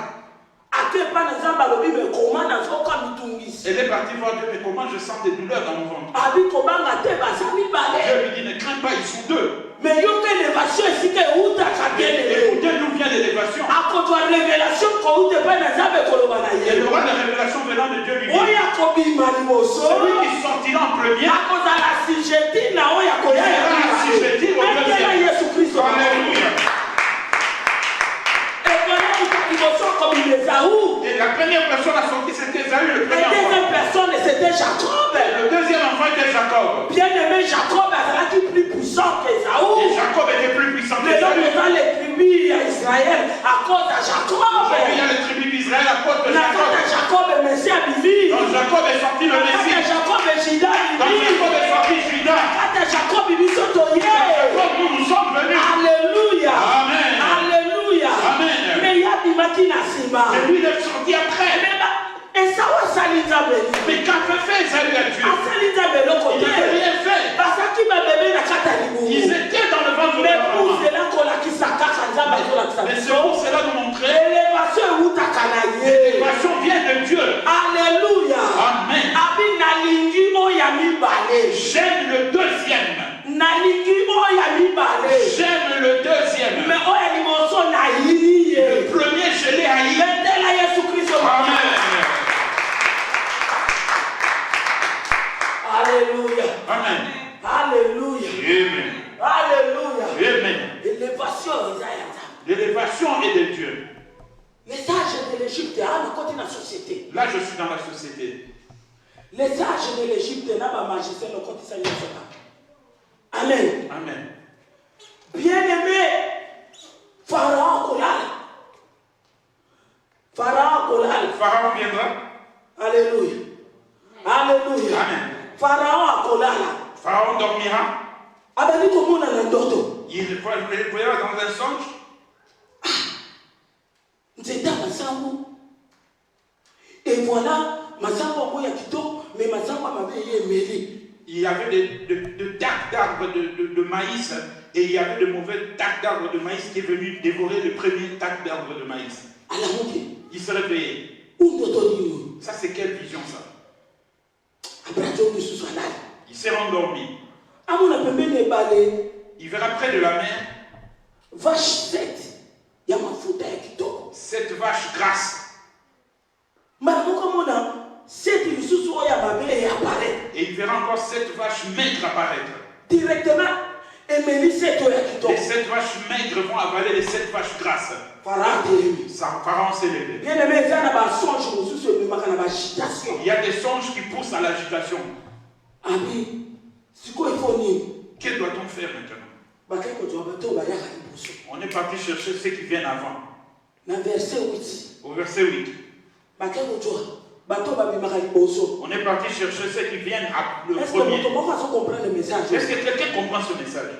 Elle est partie voir Dieu, mais comment je sens des douleurs dans mon ventre? Dieu lui dit, ne crains pas, ils sont deux. Mais il y a une élévation ici qui est où ta écoutez d'où vient l'élévation. À cause de la révélation qu'on ne peut pas nous avoir. Il y aura la révélation venant de Dieu lui-même. Celui qui sortira en premier. À cause de la assujettie, il sera assujetti au deuxième. Alléluia. Et la première personne à sortir, c'était Esaü, le premier enfant. La deuxième personne, c'était Jacob. Le deuxième enfant était Jacob. Bien aimé, Jacob était plus puissant qu'Esaü. Et Jacob était plus puissant qu'Esaü. Mais donc, dans les tribus d'Israël, à cause de Jacob. Il y a les tribus d'Israël à cause de Jacob. Jacob est Messie à Bibi. Quand Jacob est sorti le Messie. Jacob est Judas. Quand Jacob est sorti Judas. Quand Jacob est sorti Jacob, nous sommes venus. Alléluia. Amen. Alléluia. Amen. Mais il y a des matins à Sima. Mais lui, il est sorti après. Et ça va s'aligner. Mais qu'as-tu fait, Esaü à Dieu? Il n'avait rien fait. Ils étaient dans le ventre de leur maman. Mais c'est pour cela de montrer. L'élévation vient de Dieu. Alléluia. Amen. J'aime le deuxième. J'aime le deuxième. Le premier, je l'ai haï. Amen. Alléluia. Amen. Alléluia. Amen. Alléluia. Amen. L'élévation est de Dieu. Les sages de l'Égypte, à côté de la société. Là, je suis dans la société. Les sages de l'Égypte, n'a pas magicien le côté de Amen. Amen. Bien-aimé, Pharaon Kolal. Pharaon viendra. Alléluia. Alléluia. Amen. Pharaon Kolal. Pharaon dormira. Il voyera dans un songe. Et voilà, il y avait de tacs d'arbres de maïs et il y avait de mauvais tacs d'arbres de maïs qui est venu dévorer le premier tac d'arbres de maïs. Il se réveillait. Ça, c'est quelle vision, ça? Il s'est rendormi. Il verra près de la mer. Vache 7. Cette vache grasse. Et il verra encore cette vache maigre apparaître. Directement. Et les 7 vaches maigres vont avaler les 7 vaches grasses. Pharaon s'est levé. Il y a des songes qui poussent à l'agitation. Que doit-on faire maintenant? On est parti chercher ceux qui viennent avant. Au verset 8. On est parti chercher ceux qui viennent le premier. Est-ce que quelqu'un comprend ce message?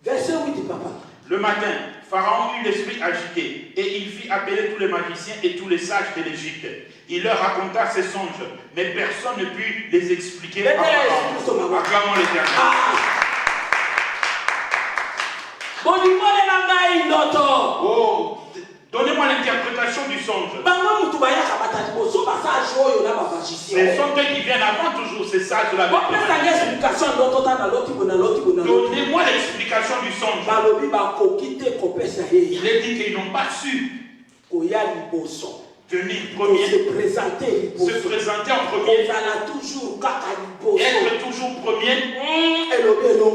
Verset 8, papa. Le matin, Pharaon eut l'esprit agité et il fit appeler tous les magiciens et tous les sages de l'Égypte. Il leur raconta ses songes, mais personne ne put les expliquer. Acclamons l'Éternel. Oh, donnez-moi l'interprétation du songe. Ce sont eux qui viennent avant toujours, ces sages de la Bible. Donnez-moi l'explication du songe. Il est dit qu'ils n'ont pas su venir premier, se présenter en premier, être toujours premier,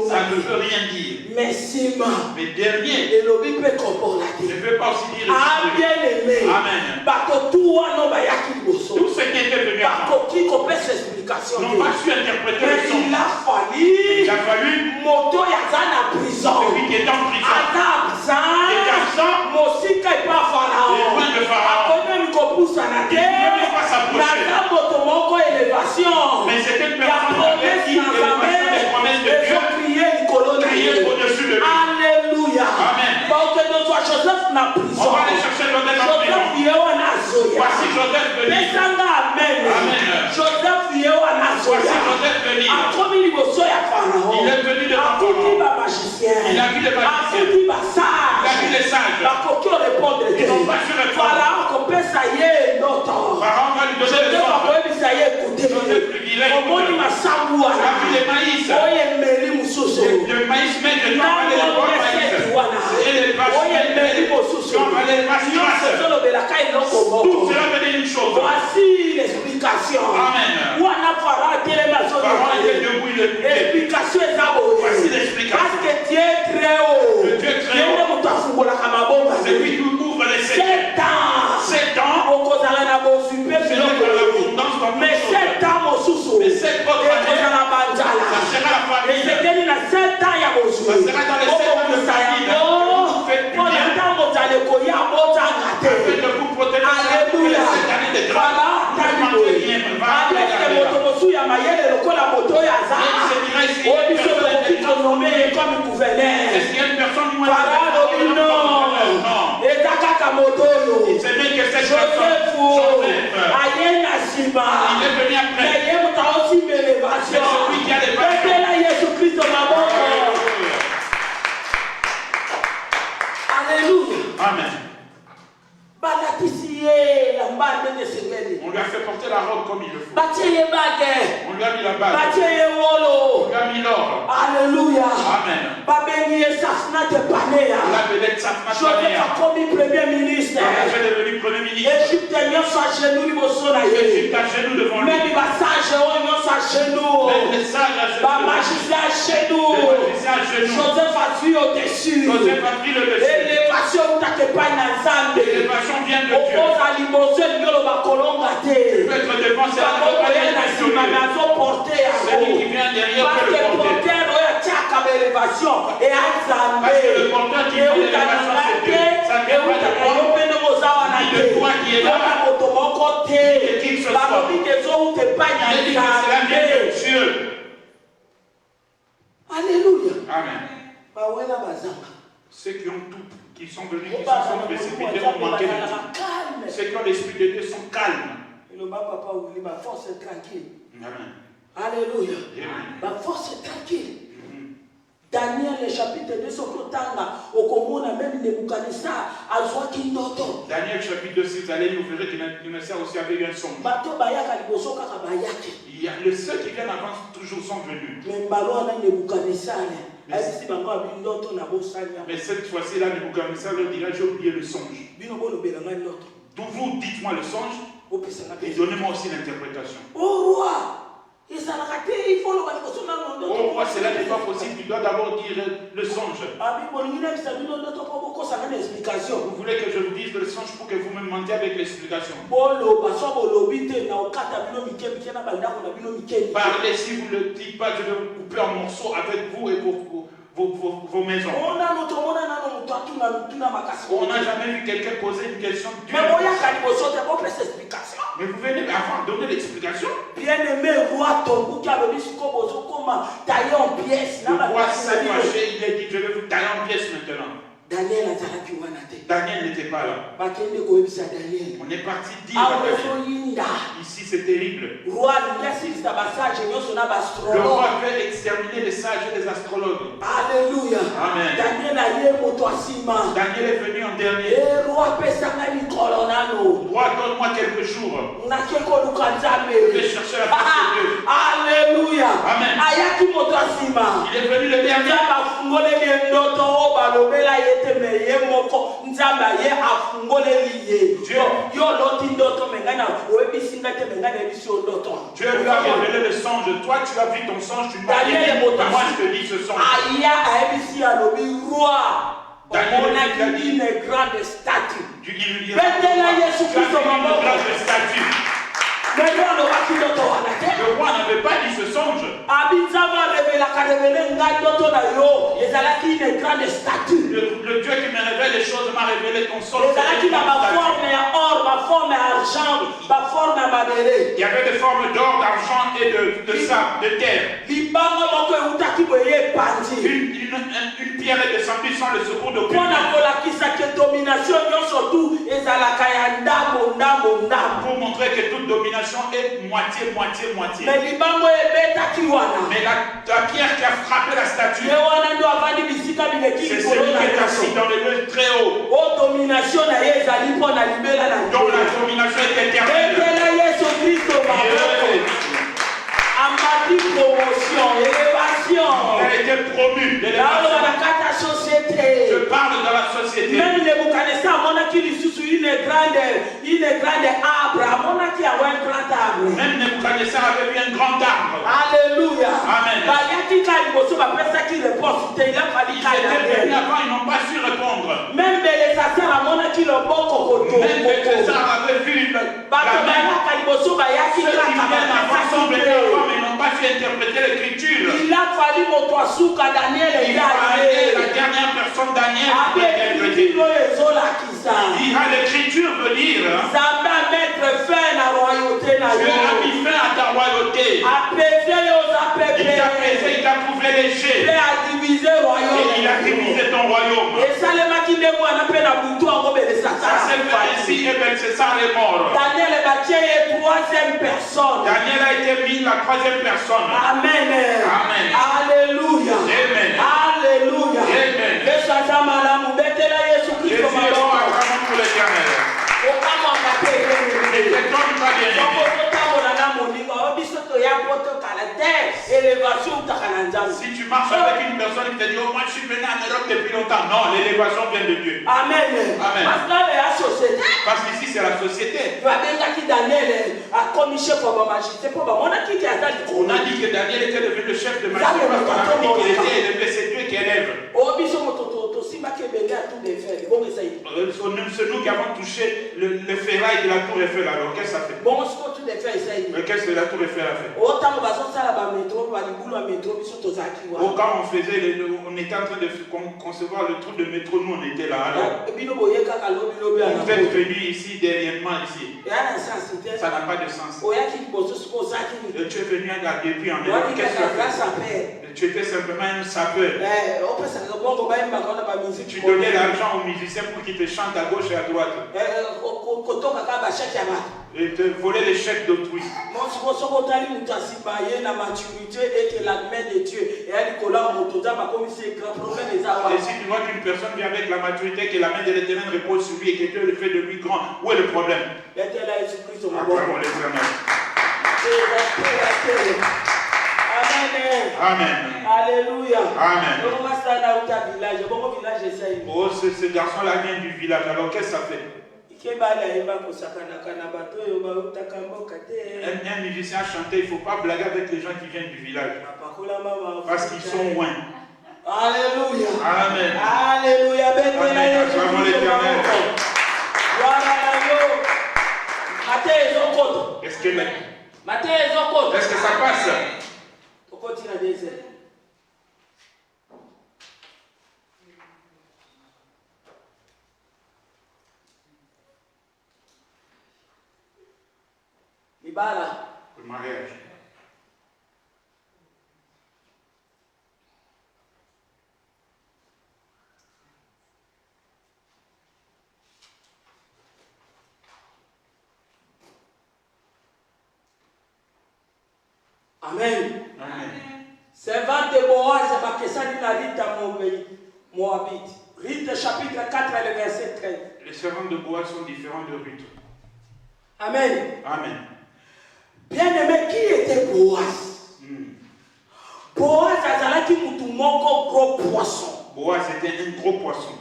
ça ne veut rien dire. Mais dernier, je ne veux pas aussi dire Amen. Tous ceux qui étaient venus avant n'ont pas su interpréter le songe. Il a fallu celui qui est en prison, qui est absent, loin de Pharaon. Mais c'était une personne avec qui l'élévation des promesses de Dieu criait au-dessus de lui. Alléluia. Amen. On va aller chercher Joseph en prison. Voici Joseph venir. Amen. Joseph Voici Joseph venir. Il est venu devant Pharaon. Il a vu les magiciens. Il a vu les sages. Ils n'ont pas su répondre. Pharaon va lui donner le songe. Le privilège. Tu as vu les maïs. Le maïs maigre, tu as vu les bons maïs. Et les vaches maigres, tu as vu les vaches grasses. Tout cela veut dire une chose. Voici l'explication. Amen. Pharaon était debout, il écoutait. Explication est Voici l'explication. parce que Dieu est très haut. Le Dieu est très haut. C'est lui qui ouvre les secrets. 7 ans. C'est dans l'abondance dans mais 7 ans, mon sous-sous. Mais 7 autres années, ça sera la famille. Et c'est qu'il y a 7 ans, il y a mon sous. Ça sera dans les 7 ans de famille. Faites du bien. Afin de vous protéger pour les 7 années de grâce. Est-ce qu'il y a une personne moins il sait bien que cette personne, il est venu après. C'est celui qui a les Alléluia. Amen. On lui a fait porter la robe comme il le faut. On lui a mis la bague. On lui a mis l'or. Alléluia. Amen. On l'appelait Safnat Panéa. Joseph a commis premier ministre. Il a fait devenu premier ministre. Égypte à genoux devant lui. Même les sages à genoux. Même les sages à genoux. Joseph a fui au-dessus. Joseph a pris le dessus. Élévation L'élévation vient de Dieu. Tu peux être devant cette celui qui vient derrière peut le porter. Parce que le porteur qui vient de l'élévation, c'est Dieu. Ça ne vient pas de toi, ni de toi qui est là, ni de qui que ce soit. Il est dit que cela vient de Dieu. Alléluia. Amen. Ceux qui ont tout, qui sont venus, qui se sont précipités, ont manqué de tout. Ceux qui ont l'esprit de Dieu sont calmes. Ma force est tranquille. Amen. Alléluia. Amen. Ma force est tranquille. Daniel, le chapitre 2, même Nebuchadnezzar, Daniel, chapitre 2, si vous allez, vous verrez que Nebuchadnezzar aussi avait eu un songe. Le seul qui vient avant, toujours sont venus. Mais cette fois-ci, là, Nebuchadnezzar leur dira, j'ai oublié le songe. Donc vous, dites-moi le songe, et donnez-moi aussi l'interprétation. Oh roi! Oh roi, cela n'est pas possible, tu dois d'abord dire le songe. Vous voulez que je vous dise le songe pour que vous me demandez avec l'explication. Parlez, si vous ne le dites pas, je vais vous couper en morceaux avec vous et vos maisons. On n'a jamais vu quelqu'un poser une question dure. Mais vous venez avant de donner l'explication. Bien-aimé roi, ton bouc a le risque taillé en pièces. Le roi s'est fâché, il a dit je vais vous tailler en pièces maintenant. Daniel n'était pas là. On est parti dire ici c'est terrible. Le roi veut exterminer les sages et les astrologues. Alléluia. Amen. Daniel est venu en dernier. Roi, donne-moi quelques jours. Je vais chercher la face de Dieu. Alléluia. Amen. Il est venu le dernier. Dieu lui a révélé le songe. Toi, tu as vu ton songe, tu m'as dit, moi je te dis ce songe. Daniel a dit une grande statue. Tu lui diras, tu as vu une grande statue. Le roi n'avait pas dit ce songe. Le Dieu qui me révèle les choses m'a révélé ton songe. Il y avait des formes d'or, d'argent et de sable, de terre. Une pierre est descendue sans le secours de domination surtout pour montrer que toute domination est moitié. mais Mais la pierre qui a frappé la statue, c'est celui qui est assis dans le lieu très haut, dont la domination est éternelle. Promotion, élévation. Elle a été promue. Je parle de la société. Même Nebuchadnezzar, une grande arbre. Même Nebuchadnezzar avait vu un grand arbre. Alléluia. Amen. Ils étaient venus avant, ils n'ont pas su répondre. Même Bélésazar avait vu la main. Ceux qui viennent avant sont venus avant, mais n'ont pas su interpréter l'écriture. Il a fallu Daniel et il fallait la dernière personne, Daniel, pour interpréter. L'écriture veut dire Dieu a mis fin à ta royauté. Il t'a pesé, il t'a trouvé léger. Et il a divisé ton royaume. Ça s'est fait ainsi et Belshazzar est mort. Daniel a été mis la troisième personne. Amen. Amen. Alléluia. Amen. Alléluia. Amen. Jésus est bon vraiment pour l'éternel. Et cet homme pas bien aimé. Si tu marches avec une personne qui te dit oh moi je suis venu en Europe depuis longtemps, non, l'élévation vient de Dieu. Amen. Amen. Parce qu'ici c'est la société. On a dit que Daniel était devenu le chef de magie parce qu'on a dit qu'il était élevé, c'est Dieu qui élève. C'est nous qui avons touché le ferraille de la tour Eiffel. Alors qu'est-ce que ça fait? Mais qu'est-ce que la tour Eiffel a fait? Quand on était en train de concevoir le trou de métro, nous on était là. Alors, vous êtes venus ici, dernièrement ici. Ça n'a pas de sens. Tu es venu à garder puis en Europe. Qu'est-ce que tu as fait? Tu étais simplement un sapeur. Tu donnais l'argent aux musiciens pour qu'ils te chantent à gauche et à droite. Et te voler les chèques d'autrui. Et si tu vois qu'une personne vient avec la maturité, que la main de l'Éternel repose sur lui et que Dieu le fait de lui grand, où est le problème? Acclamons l'Éternel. Amen. Alléluia. Amen. Oh, ce garçon-là vient du village. Alors qu'est-ce que ça fait? Un musicien chantait, il ne faut pas blaguer avec les gens qui viennent du village. Parce qu'ils sont loin. Alléluia. Amen. Alléluia. Acclamons l'Éternel. Est-ce que ça passe? Le mariage. Amen. Amen. Servante de Boaz, Moabite. Rite chapitre 4, le verset 13. Les servants de Boaz sont différents de Ruth. Amen. Amen. Bien-aimé, qui était Boaz? Boaz azalaki mutu moko gros poisson. Boaz était un gros poisson.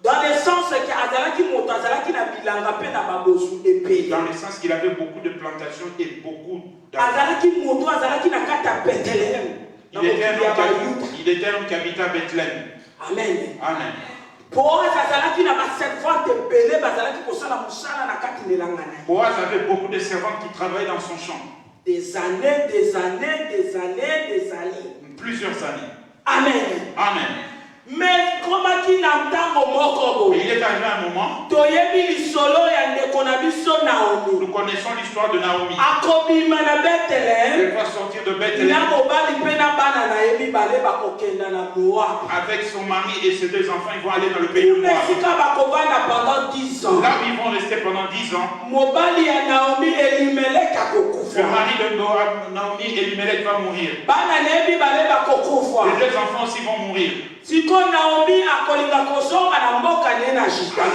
Dans le sens que azalaki moto azalaki na bilanga pe na babosu épée. Dans le sens qu'il avait beaucoup de plantations et beaucoup azalaki moto azalaki na kata Bethléem. Il était un homme qui habitait à Bethléem. Amen. Amen. Boaz azalaki na baservante belé bazalaki kosala musala na kati nelanga. Boaz avait beaucoup de servantes qui travaillaient dans son champ. Des années. Plusieurs années. Amen. Amen. Amen. Mais comment Et il est arrivé un moment, nous connaissons l'histoire de Naomi. Elle va sortir de Bethléem avec son mari et ses 2 enfants. Ils vont aller dans le pays de Moab. Là où ils vont rester pendant 10 ans. Le mari de Naomi, Elimelech, va mourir. Les 2 enfants aussi vont mourir.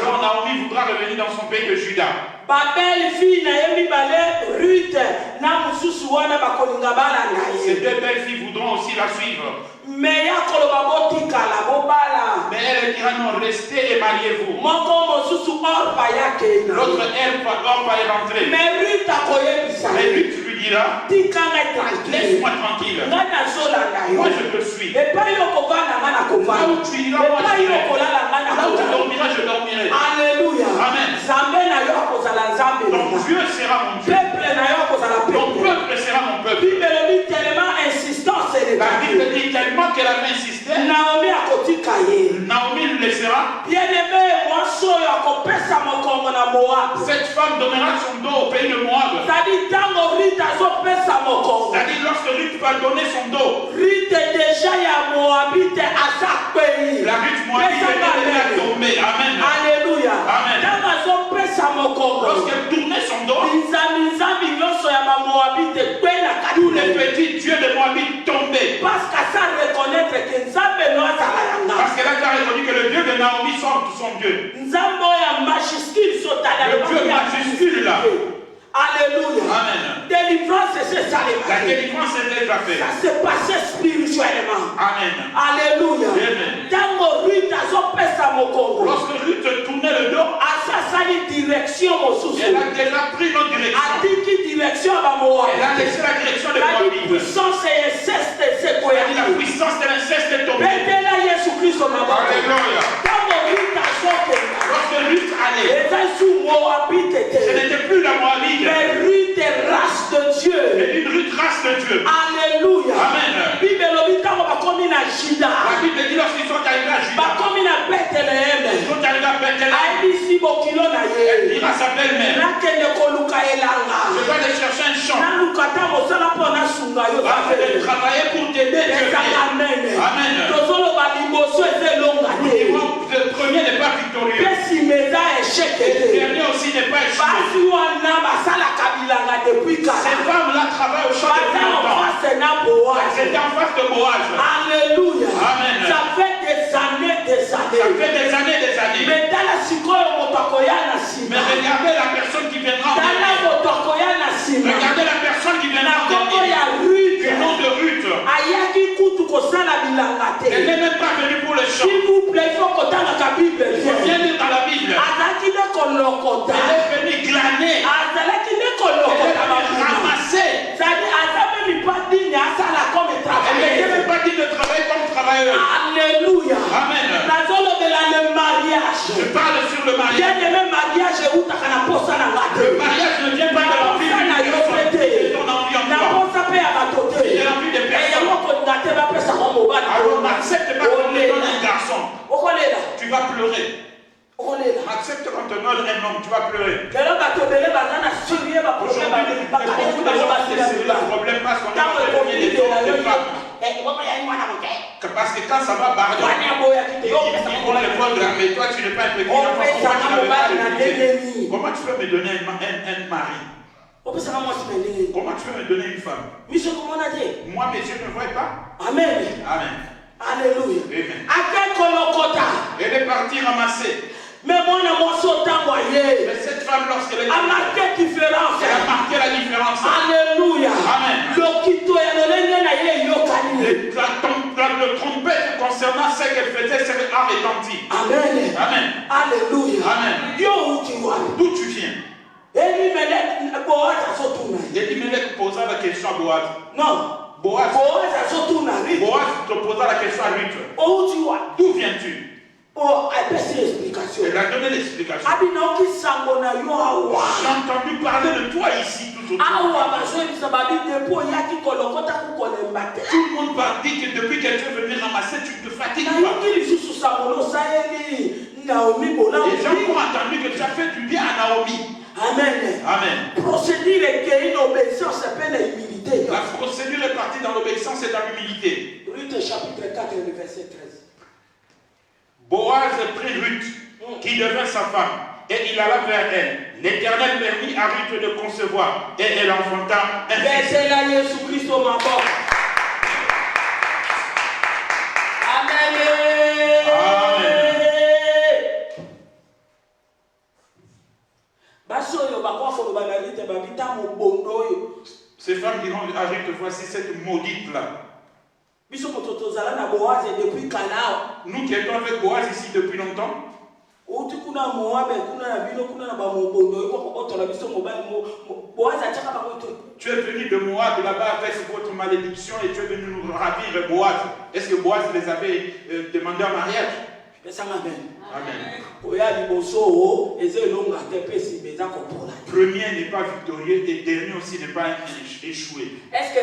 Alors Naomi voudra revenir dans son pays de Juda. Ces 2 belles filles voudront aussi la suivre. Mais elle dira non, restez et mariez-vous. L'autre, elle va y rentrer. Mais Ruth lui dira, laisse-moi tranquille. Moi je te suis. Là où tu iras, moi je irai. Là où tu dormiras, je dormirai. Alléluia. Amen. Donc Dieu sera mon Dieu. Ton peuple sera mon peuple. La Bible dit tellement qu'elle avait insisté. Naomi le laissera. Cette femme donnera son dos au pays de Moab. C'est-à-dire lorsque Ruth va donner son dos. La Ruth moabite est déjà tombée. Amen. Alléluia. Amen. Lorsqu'elle tournait son dos, tous les petits dieux de Moabite tombaient. Parce qu'elle a déjà reconnu que le Dieu de Naomi sont son Dieu. Le Dieu majuscule là. Alléluia. Amen. Délivrance, c'est ça les La délivrance est déjà faite. Ça s'est passé spirituellement. Amen. Alléluia. Amen. Lorsque Ruth tournait le dos, elle a déjà pris notre direction. Elle a laissé la direction de Moabit. La puissance de l'inceste est tombée. Alléluia. Lorsque Ruth allait, ce n'était plus la Moabite. Mais Ruth est race de Dieu. Mais une Ruth race de Dieu. Alléluia. Amen. La Bible dit lorsqu'ils sont arrivés à Juda, ils sont arrivés à Bethléem. Elle dira à sa belle-mère, je vais aller chercher un champ. De travailler pour t'aider. Amen. Le premier n'est pas victorieux. Le dernier aussi n'est pas échoué. Ces femmes-là travaillent au champ depuis longtemps. C'était en face de Boaz. Alléluia. Amen. Ça fait des années. Ça fait des années. Mais regardez la personne qui viendra en dernier. Regardez la personne qui viendra en dernier. Le nom de Ruth. Elle n'est même pas venue pour le chant. S'il vous plaît, il faut que dans la Bible. Il faut bien lire dans la Bible. Elle est venue glaner. Elle est venue ramasser. Elle n'était même pas digne de travailler comme travailleuse. Alléluia. Amen. Le mariage. Je parle sur le mariage. Le mariage ne vient pas de l'envie de ton envie en toi. Il y a l'envie des personnes. Alors n'accepte pas qu'on te donne un garçon. Tu vas pleurer. Accepte qu'on te donne un homme, tu vas pleurer. Aujourd'hui, c'est le problème parce qu'on a donné des femmes. Parce que quand ça va barrer, ils vont le vendre, mais toi tu n'es pas un petit enfant. Comment tu peux me donner un mari? Comment tu peux me donner une femme? Moi, mes yeux ne voient pas. Amen. Amen. Alléluia. Amen. Elle est partie ramasser. Mais cette femme, lorsqu'elle a marqué la différence. Elle a marqué la différence. Alléluia. Amen. Le trompette concernant ce qu'elle faisait, c'est a retenti. Amen. Amen. Alléluia. Amen. D'où tu viens? Elimelech posa la question à Boaz. Non. Boaz te posa la question à Ruth. D'où viens-tu? Elle a donné l'explication. J'ai entendu parler de toi ici tout autour de toi. Tout le monde va dire que depuis que tu es venu ramasser, tu te fatigues pas. Les gens ont entendu que tu as fait du bien à Naomi. Amen. Amen. Procédure est une obéissance s'appelle l'humilité. La procédure est partie dans l'obéissance et dans l'humilité. Ruth chapitre 4, verset 13. Boaz prit Ruth, qui devint sa femme, et il alla vers elle. L'Éternel permit à Ruth de concevoir, et elle enfanta un fils. Ces femmes diront à Ruth, voici cette maudite-là. Nous qui étions avec Boaz ici depuis longtemps, tu es venu de Moab là-bas avec votre malédiction et tu es venu nous ravir Boaz. Est-ce que Boaz les avait demandé en mariage? Amen. Premier n'est pas victorieux et dernier aussi n'est pas échoué. Est-ce que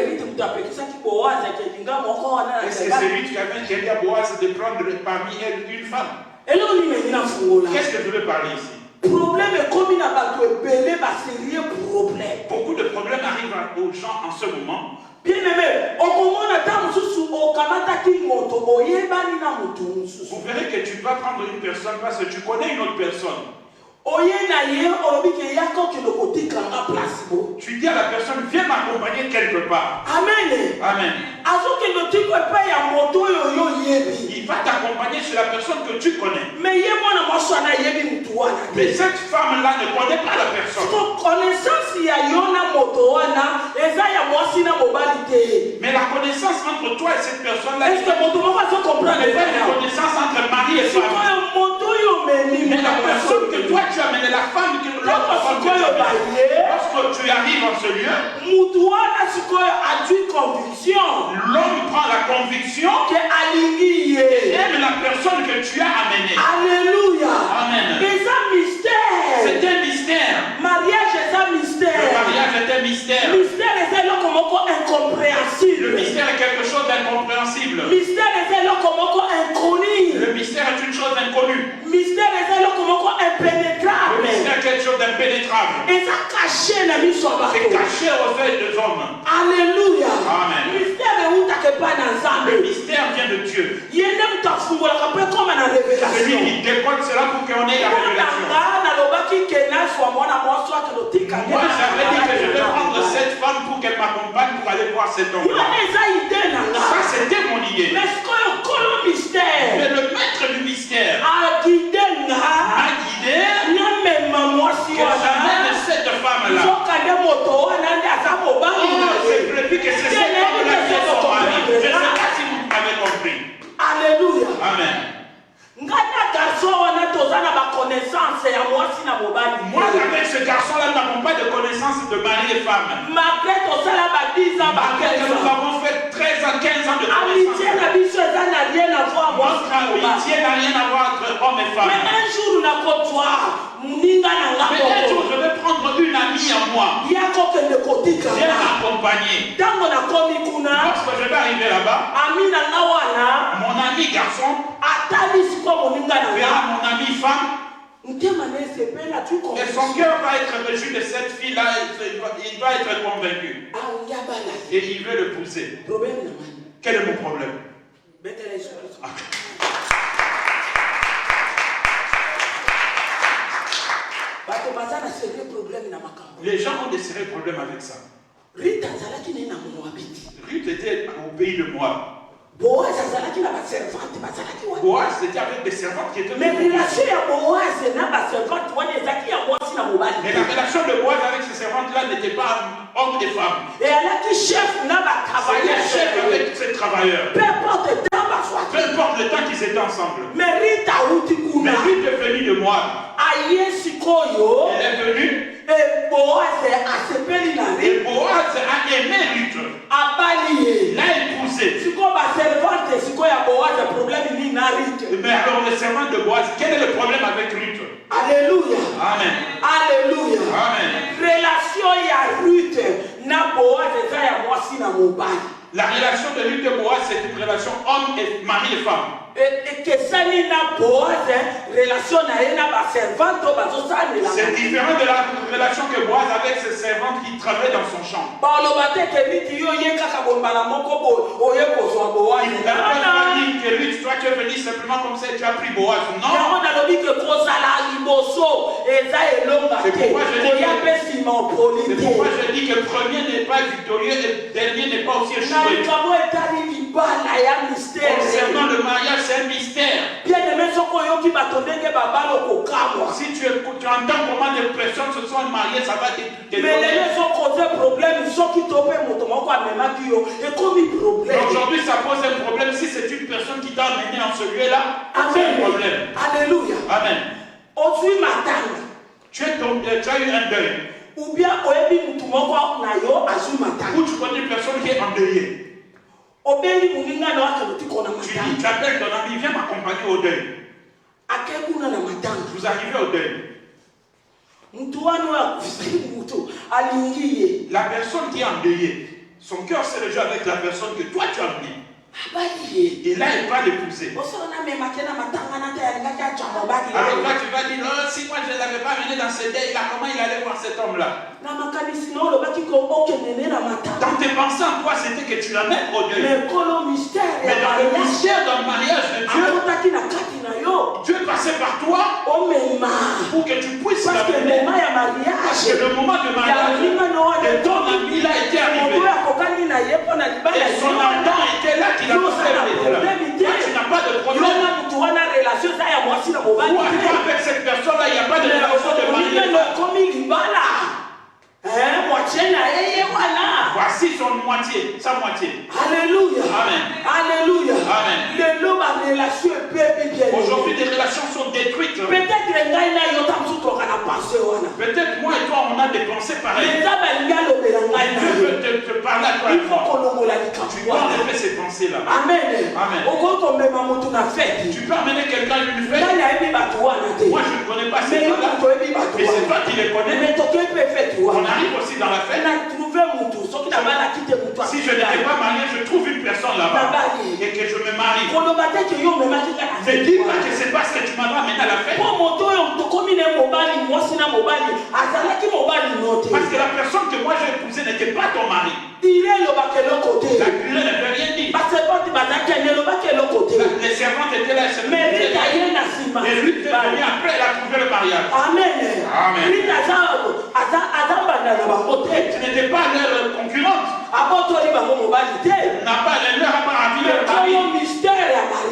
c'est lui qui avait dit à Boaz de prendre parmi elles une femme? Qu'est-ce que je veux parler ici? Beaucoup de problèmes arrivent aux gens en ce moment. Bien-aimé, vous verrez que tu vas prendre une personne parce que tu connais une autre personne. Tu dis à la personne, viens m'accompagner quelque part. Amen. Amen. Il va t'accompagner sur la personne que tu connais. Mais cette femme-là ne connaît pas la personne. Mais la connaissance entre toi et cette personne-là, est-ce que la connaissance entre mari et femme? Mais la personne que toi tu as amené, la femme que lorsque tu arrives en ce lieu, l'homme prend la conviction et aime la personne que tu as amenée. Alléluia. Amen. C'est un mystère. Le mariage est un mystère. Le mystère est quelque chose d'incompréhensible. Le mystère est une chose inconnue. Le mystère est quelque chose d'impénétrable. C'est caché aux yeux des hommes. Alléluia. Amen. Le mystère vient de Dieu. Celui qui décode cela pour qu'on ait la révélation. Moi j'avais dit que je vais prendre cette femme pour qu'elle m'accompagne pour aller voir cet homme. Ça c'était mon idée. Mais le maître du mystère m'a guidé que j'amène cette femme-là. C'est prévu que c'est cette femme-là qui est son mari. Je ne sais pas si vous avez compris. Alléluia. Amen. Moi avec ce garçon-là, nous n'avons pas de connaissance de mari et femme. Malgré que nous avons fait 13 à 15 ans de connaissance. Notre amitié n'a rien à voir entre hommes et femmes. Mais un jour, je vais prendre une amie à moi. Viens m'accompagner. Lorsque je vais arriver là-bas, mon ami garçon verra mon ami femme. Et son cœur va être réjoui de cette fille-là. Il va être convaincu. Et il veut le pousser. Quel est mon problème? Les gens ont des sérieux problèmes avec ça. Ruth était au pays de Moab. Boaz était avec des servantes qui étaient. Mais la relation de Boaz avec ces servantes-là n'était pas homme et femme. Et le chef avec ses travailleurs. Peu importe le temps qu'ils étaient ensemble. Mais Ruth est venue de Moab. Elle est venue. Et Boaz a aimé Ruth. L'a épousé. entier. Mais alors le servant de Boaz, quel est le problème avec Ruth? Alléluia. Amen. Alléluia. Amen. Relation ya Ruth na Boaz eza ya mwasi na mobali. La relation de Ruth et Boaz, c'est une relation homme et mari et femme. Et que ça ni na Boaz relation na ye na ba servante bazo salela. C'est différent de la relation que Boaz avec ses servantes qui travaillent dans son champ. Ba lo ba te ke Ruth yo ye kaka bombala moko bo oye ko so Boaz. Il n'a pas dit que Ruth, toi tu es venu simplement comme ça et tu as pris Boaz. Non. On a lobi que kozala liboso eza elonga te. C'est pourquoi je dis que premier n'est pas victorieux et dernier n'est pas aussi échoué. Concernant le mariage, c'est un mystère. Si tu entends comment les personnes se sont mariées, ça va aujourd'hui, ça pose un problème. Si c'est une personne qui t'a amené dans ce lieu-là, c'est un problème. Alléluia. Amen. Tu as eu un deuil. Ou bien, ou tu connais une personne qui est endeuillée. Tu appelles ton ami, viens m'accompagner au deuil. Vous arrivez au deuil. La personne qui est endeuillée, son cœur se réjouit avec la personne que toi tu as amenée. Et là, il va l'épouser. Alors toi, tu vas dire, oh, si moi je ne l'avais pas amené dans ce deuil, là, comment il allait voir cet homme-là? Dans tes pensées en toi, c'était que tu l'amènes au deuil. Mais dans le mystère d'un mariage de Dieu, Dieu est passé par toi pour que tu puisses l'amener. Parce que le moment de mariage de ton ami, il a été arrivé. Et son entend était là, qu'il a passé là. Toi, tu n'as pas de problème. Ou avec cette personne-là, il n'y a pas de relation de mariage. Voici son moitié, sa moitié. Alléluia. Amen. Alléluia. Amen. Aujourd'hui, des relations sont détruites. Peut-être moi et toi, on a des pensées pareilles. Dieu veut te parler à toi. Tu dois enlever ces pensées-là. Amen. Amen. Tu peux amener quelqu'un à une fête. Moi, je ne connais pas ces gens-là. Mais c'est toi qui les connais. On arrive aussi dans la fête. Si je n'étais pas marié, je trouve une personne là-bas et que je me marie. Ne dis pas que c'est parce que tu m'as amené à la fête. Parce que la personne que moi j'ai épousée n'était pas ton mari. La curée ne veut rien dire. Les servantes étaient là. Et lui est venu après, elle a trouvé le mariage. Amen. Amen. Tu n'étais pas leur concurrente. N'a pas leur envie de mari.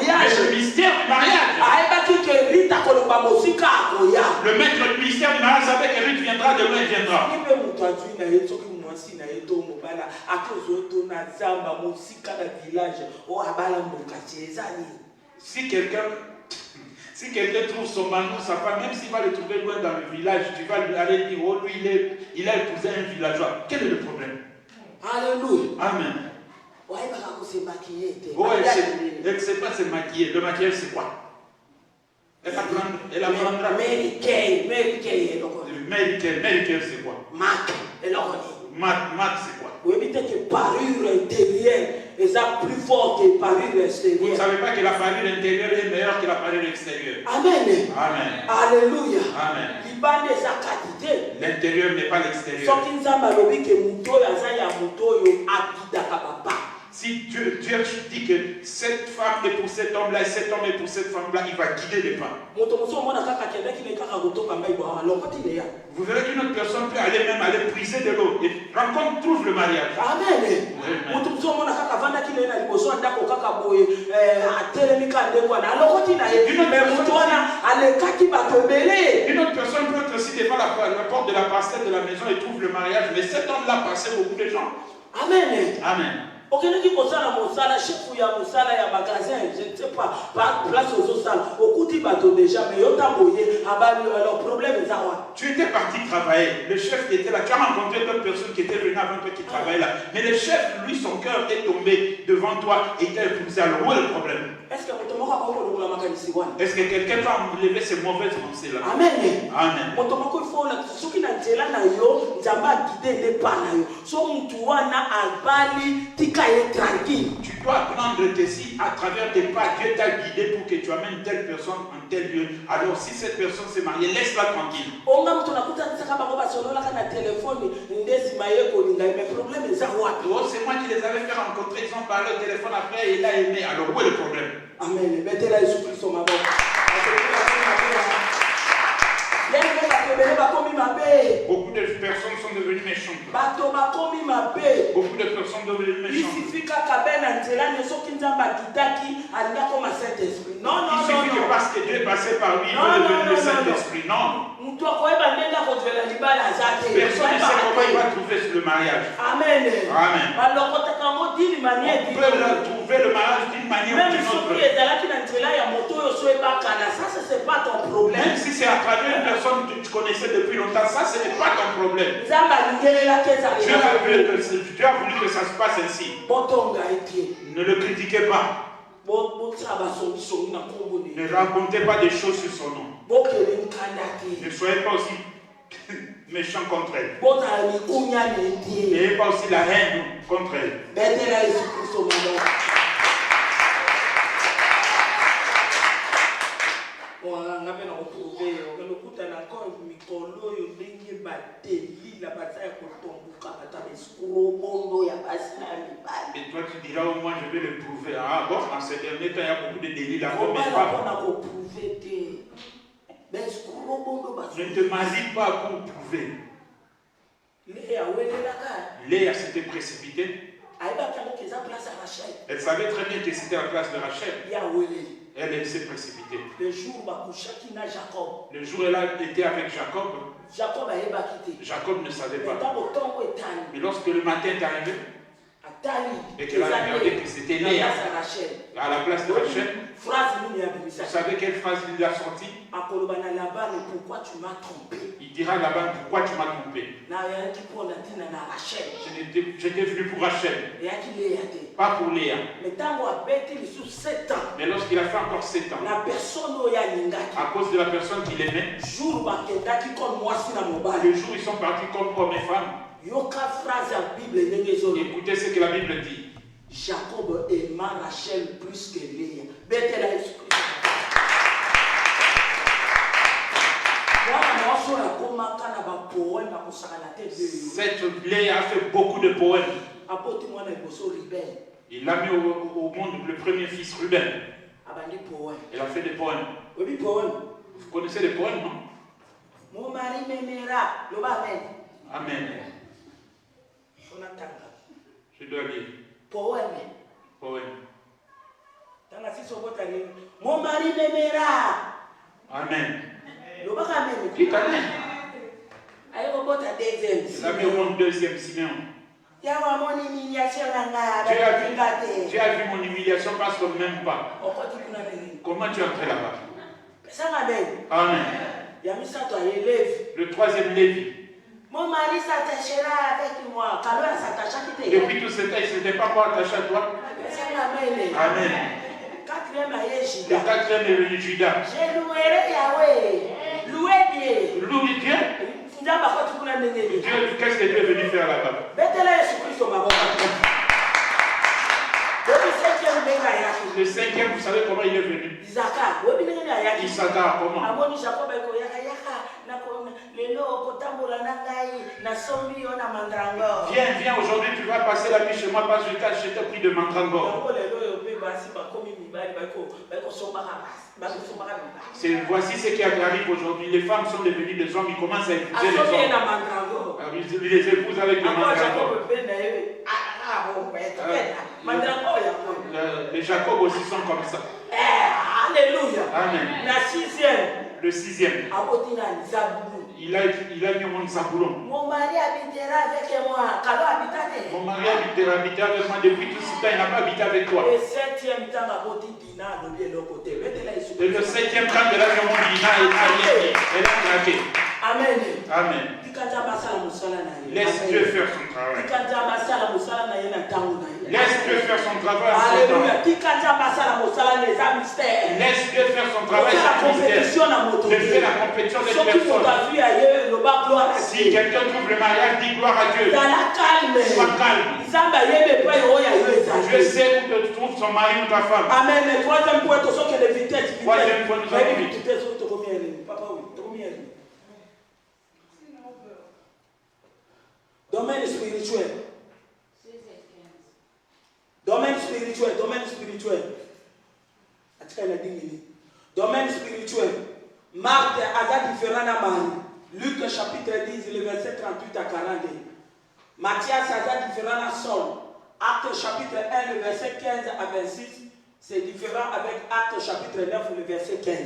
Mais le mystère du mariage. Le maître du mystère du mariage savait que Ruth viendra, demain il viendra. Si quelqu'un trouve son mari ou sa femme, même s'il va le trouver loin dans le village, tu vas lui aller dire, oh lui il a épousé un villageois. Quel est le problème? Alléluia. Amen. Ouais, elle ne sait pas se maquiller. Le maquillage c'est quoi? Elle apprendra. Mary Kay, c'est quoi? Marc c'est quoi? Oui, mais que parure intérieure est plus forte que parure extérieure. Vous ne savez pas que la parure intérieure est meilleure que la parure extérieure. Amen. Amen. Alléluia. Amen. L'intérieur n'est pas l'extérieur. Si Dieu dit que cette femme est pour cet homme-là et cet homme est pour cette femme-là, il va guider les pas. Vous verrez qu'une autre personne peut aller puiser de l'eau et trouve le mariage. Amen. Une autre personne peut être aussi devant la porte de la parcelle de la maison et trouve le mariage, mais cet homme-là passait beaucoup de gens. Amen. Amen. Okeneki kosala mosala chef ya mosala ya magasin je ne sais pas place aux salles okuti bato déjà mais yota boye leurs problèmes. Tu étais parti travailler. Le chef qui était là, tu as rencontré d'autres personnes qui étaient venues avant toi qui travaillaient là. Mais le chef, lui, son cœur est tombé devant toi et t'a épousé. Alors où est le problème? Est-ce que quelqu'un va enlever ces mauvaises pensées-là? Amen. Amen. Tu dois apprendre tes signes à travers tes pas. Dieu t'a guidé pour que tu amènes telle personne en tel lieu. Alors si cette personne s'est mariée, laisse-la tranquille. Oh, c'est moi qui les avais fait rencontrer, ils ont parlé au téléphone après et il a aimé. Alors où est le problème? Amen. Beaucoup de personnes sont devenues méchantes. Beaucoup de personnes sont devenues méchantes. Il suffit que parce que Dieu est passé par lui, il veut devenir le Saint-Esprit. Non. Personne ne sait comment il va trouver le mariage. Amen. Amen. On peut trouver le mariage d'une manière ou d'une autre. Même si c'est à travers une personne que tu connaissais depuis longtemps, ça ce n'est pas ton problème. Dieu a voulu que ça se passe ainsi. Ne le critiquez pas. Ne racontez pas des choses sur son nom. Ne soyez pas aussi méchant contre elle. N'ayez pas aussi la haine contre elle. Et toi tu diras au moins je vais le prouver. Ah bon, en ces derniers temps il y a beaucoup de délits là. Ne te marie pas pour prouver. Léa s'était précipitée. Elle savait très bien que c'était la place de Rachel. Elle s'est précipitée. Le jour où elle a été avec Jacob, Jacob ne savait pas. Mais lorsque le matin est arrivé, et qu'elle a regardé que c'était Léa à la place de Rachel, vous savez quelle phrase il a sorti? Il dira à Laban, pourquoi tu m'as trompé? J'étais venu pour Rachel, pas pour Léa. Mais lorsqu'il a fait encore 7 ans, à cause de la personne qu'il aimait, le jour où ils sont partis comme homme et femme, écoutez ce que la Bible dit. Jacob aima Rachel plus que Léa. Cette Léa a fait beaucoup de poèmes. Il a mis au monde le premier fils Ruben. Il a fait des poèmes. Vous connaissez les poèmes, non? Mon mari m'aimera. Amen. Je dois lire. Poème. Mon mari m'aimera. Amen. Qui t'a dit? Il a mis au monde deuxième Simeon. Tu as vu mon humiliation parce qu'on ne m'aime pas. Comment tu es entré là-bas? Amen. Le troisième Lévi. Mon mari s'attachera avec moi. Depuis tout ce temps, il ne s'était pas encore attaché à toi. Amen. Le quatrième est venu Judas. Je louerai Yahweh. Louez Dieu. Louez Dieu. Qu'est-ce que Dieu est venu faire là-bas? Le cinquième, vous savez comment il est venu? Issachar, comment? Viens, aujourd'hui tu vas passer la nuit chez moi parce que je t'ai pris de mandragore. Voici ce qui arrive aujourd'hui. Les femmes sont devenues des hommes, ils commencent à épouser les hommes. Ils les épousent avec le mandragore. Les Jacob aussi sont comme ça. Alléluia. Amen. Le sixième. Il a mis au monde Zaboulon. Mon mari habitera avec moi. Mon mari habitera avec moi depuis tout ce temps. Il n'a pas habité avec toi. Le septième temps, et le septième temps de la vie au monde Dina est arrivé. attaquer. Amen. Amen. Laisse Dieu faire son travail. Laisse Dieu faire son travail. Alléluia. Laisse Dieu faire son travail. Je fais la compétition des personnes. Si quelqu'un trouve le mariage, dis gloire à Dieu. Sois calme. Je sais où tu trouves son mari ou ta femme. Amen. Troisième point, tu sais que les vitesses. Troisième point, nous avons vite. Domaine spirituel. Domaine spirituel. Domaine spirituel. Domaine spirituel. Marc a différent à Marie. Luc chapitre 10, le verset 38 à 42. Matthias a différent à Saul. Acte chapitre 1, le verset 15 à 26. C'est différent avec Acte chapitre 9, le verset 15.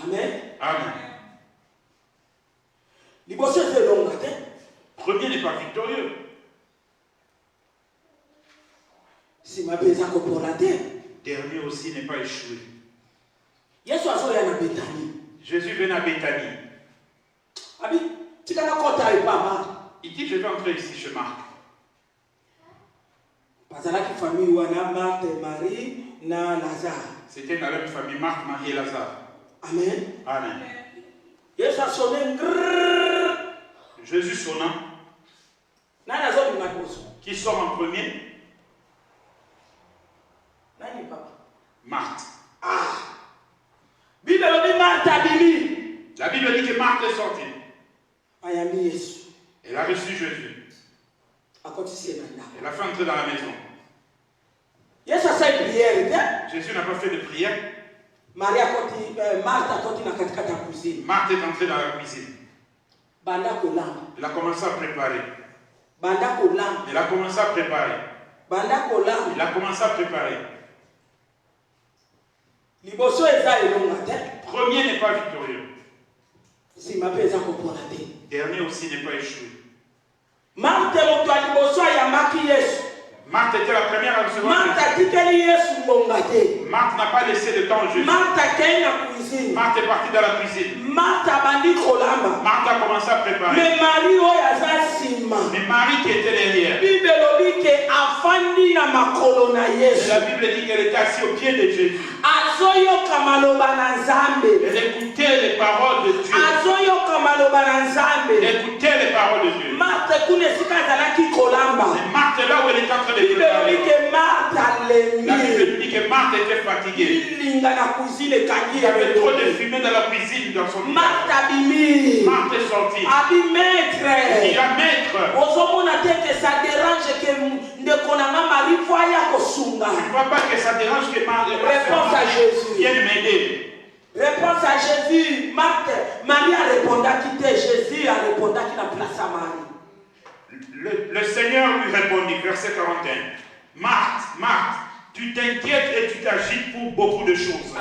Amen. Amen. Premier n'est pas victorieux. Dernier aussi n'est pas échoué. Jésus venait à Béthanie. Il dit, je vais entrer ici chez Marc. C'était dans la même famille, Marc, Marie et Lazare. Amen. Amen. Jésus sonnant. Qui sort en premier? Marthe. La Bible dit que Marthe est sortie. Elle a reçu Jésus. Elle a fait entrer dans la maison. Jésus n'a pas fait de prière. Marthe est entrée dans la cuisine. Elle a commencé à préparer. Elle a commencé à préparer. Il a commencé à préparer. Premier n'est pas victorieux. Dernier aussi n'est pas échoué. Marthe était la première à recevoir Jésus. Marthe n'a pas laissé le temps au Jésus. Marthe est partie dans la cuisine. Marthe a commencé à préparer. Mais Marie qui était derrière. La Bible dit qu'elle était assise au pied de Jésus. Elle écoutait les paroles de Dieu. Elle écoutait les paroles de Dieu. Marthe, là où elle était en train de préparer. La Bible dit que Marthe était fatiguée. Il y avait trop de fumée dans la cuisine dans son visage. Marthe est sortie. Il dit à maître. Tu ne vois pas que ça dérange que Marie vienne m'aider. Réponse à Jésus. Marie a répondu à quitter. Jésus a répondu à qui la place à Marie. Le Seigneur lui répondit, verset 41. Marthe, tu t'inquiètes et tu t'agites pour beaucoup de choses.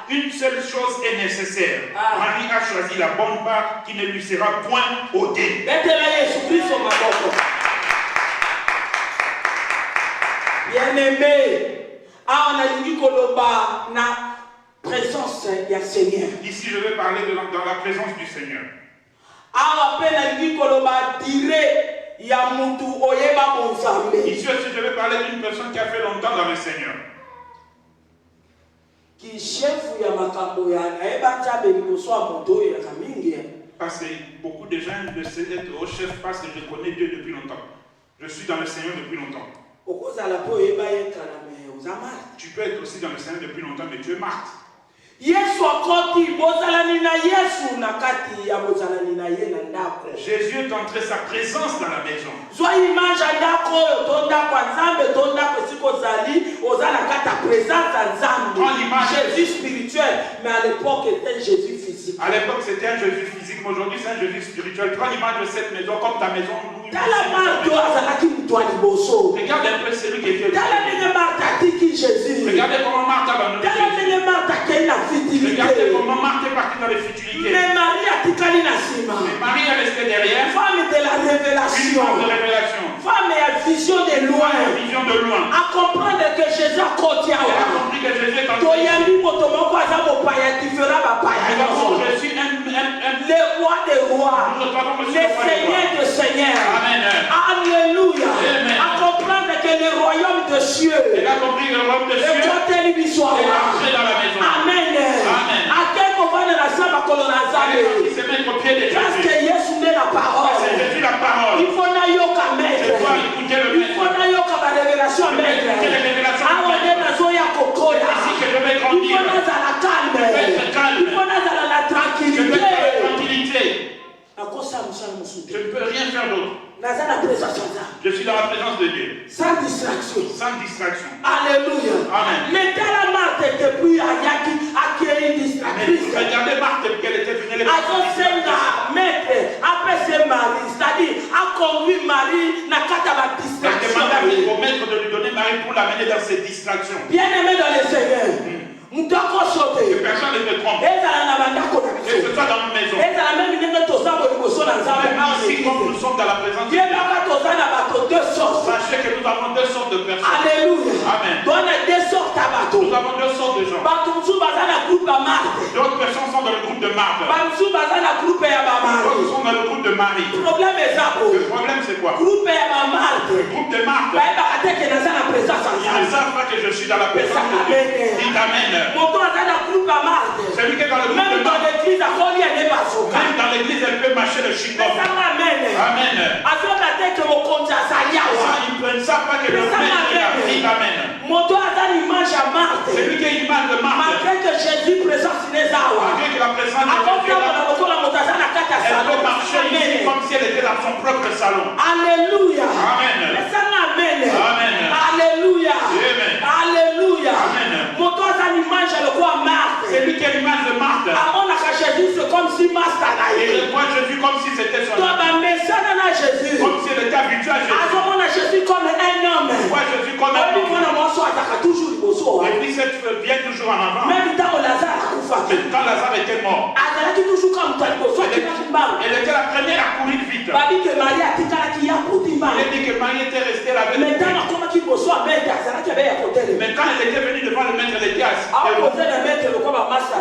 Une seule chose est nécessaire. Marie a choisi la bonne part qui ne lui sera point ôtée. Bien-aimé, on a dit que na présence du Seigneur. Ici, je vais parler dans la présence du Seigneur. Ici aussi, je vais parler d'une personne qui a fait longtemps dans le Seigneur. Parce que beaucoup de gens ne savent être au chef parce que je connais Dieu depuis longtemps. Je suis dans le Seigneur depuis longtemps. Tu peux être aussi dans le Seigneur depuis longtemps, mais tu es Marthe. Jésus est entré sa présence dans la maison. Prends l'image. Jésus spirituel, mais à l'époque c'était Jésus physique. À l'époque c'était un Jésus physique, mais aujourd'hui c'est un Jésus spirituel. Prends l'image de cette maison comme ta maison. Regarde un peu celui qui était. Regardez comment Marthe a abandonné Jésus. Regardez comment Marthe est partie dans les futilités. Mais Marie est restée derrière. Femme de la révélation. Une femme de révélation. Femme et vision de loin. Vision de loin. À comprendre que Jésus a compris que Jésus est en train de le royaume de cieux. Elle a compris le royaume de cieux. Elle est entrée dans la maison. Amen. À quel moment de la salle à colonazale? Il se met au pied de Jésus. Parce que Jésus met la parole. C'est Jésus la parole. Il faut n'ayoka maître. Je dois écouter le maître. Il faut n'ayoka la révélation maître. Écouter les révélations du maître. Ici que je vais grandir. Il faut n'azala calme. Je vais être calme. Il faut n'azala la Je vais tranquillité. être la tranquillité. Je Je ne peux rien faire d'autre. Je suis dans la présence de Dieu. Sans distraction. Sans distraction. Alléluia. Amen. Mais dans la Marthe depuis Ayaki a créé une distractrice. Regardez Marthe, qu'elle était venue les maître, après ses maris, c'est-à-dire a conduit Marie n'a qu'à la distraction. Elle demandait au maître de lui donner Marie pour l'amener dans ses distractions. Bien aimé dans le Seigneur. Nous devons sauter. Que personne ne te trompe. Et que ce soit dans nos maisons. Ici, comme nous sommes dans la présence de Dieu, sachez que nous avons deux sortes de personnes. Alléluia. Amen. Nous avons deux sortes de gens. D'autres personnes sont dans le groupe de Marthe. D'autres sont dans le groupe de Marie. Le problème c'est quoi? Le groupe de Marthe. Ils ne savent pas que je suis dans la présence de Dieu. Dites Amen. Celui qui est dans le groupe de Marthe. Même dans l'église, elle peut marcher le chignon. Amen. Ils ne savent pas que le maître est là. Dites Amen. Celui qui est l'image de Marthe. Malgré que Jésus présence n'est pas. Malgré que la présence de Jésus est là. Elle peut marcher ici comme si elle était dans son propre salon. Alléluia. Amen. Amen. Amen. Alléluia. Amen. Alléluia. Amen. C'est lui qui est l'image de Marthe. Jésus, c'est comme si Marthe Et je vois Jésus comme si c'était son ami. Jésus. Comme si elle était habituée à Jésus. Jésus comme un homme. Je vois Jésus comme un homme. Et puis cette vient toujours en avant. Même quand Lazare était mort. Elle était la première à courir vite. Elle dit que Marie était restée là avec lui. Mais quand elle était venue devant le maître, elle était assise.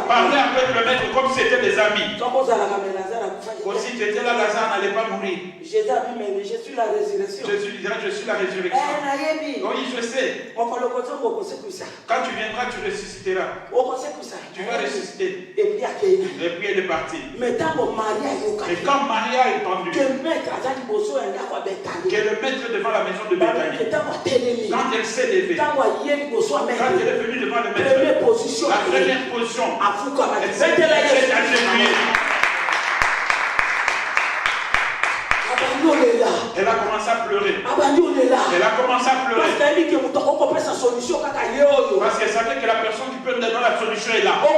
Parlait avec le maître comme si c'était des amis. Aussi tu étais là, Lazare n'allait pas mourir. Jésus a dit, mais je suis la résurrection. Jésus disait, je suis la résurrection. Oui, je sais. Quand tu viendras, tu ressusciteras. Tu vas ressusciter. Et puis elle est partie. Et quand Marie a entendu que le maître est devant la maison de Béthanie, quand elle s'est levée, quand elle est venue devant le maître, la première position, elle s'est agenouillée. Elle a commencé à pleurer. Elle a commencé à pleurer. Parce qu'elle savait que la personne qui peut donner la solution est là. Je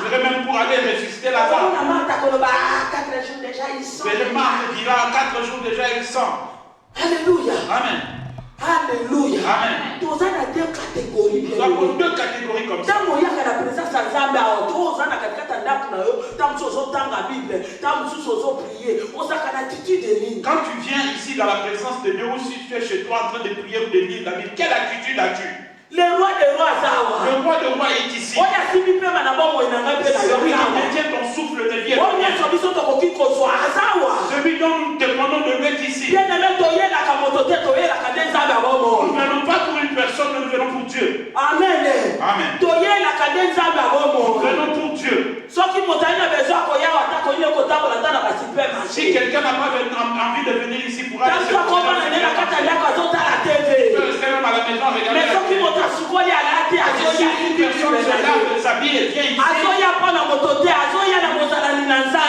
dirais même pour aller ressusciter Lazare. Mais Marthe dira 4 jours déjà il sent. Alléluia. Amen. Alléluia. Amen. Nous avons deux catégories. Nous avons deux catégories comme ça. Quand tu viens ici dans la présence de Dieu ou si tu es chez toi en train de prier ou de lire la Bible, quelle attitude as-tu? Le roi des rois est ici. Celui qui maintient ton souffle de vie. Celui dont nous demandons de mettre ici. Nous ne venons pas pour une personne, nous venons pour Dieu. Amen. Amen. Nous venons pour Dieu. Si quelqu'un n'a pas envie de venir ici pour aller se rester même à la maison regarder la télé. Si une personne se lave de s'habiller et vient ici,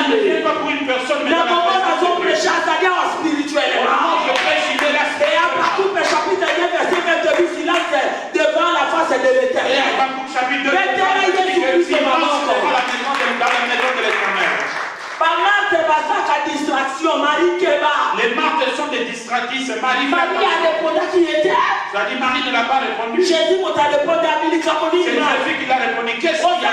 ne viens pas pour une personne, mais dans la présence de Dieu. Je prêche, il est là. Devant la face de l'Éternel. Et Habakkuk chapitre 2, dans la maison de l'Éternel. Les martes sont des distractrices. Marie a répondu. Ça dit Marie ne l'a pas répondu. C'est Jésus qui l'a répondu. Qu'est-ce qu'il y a?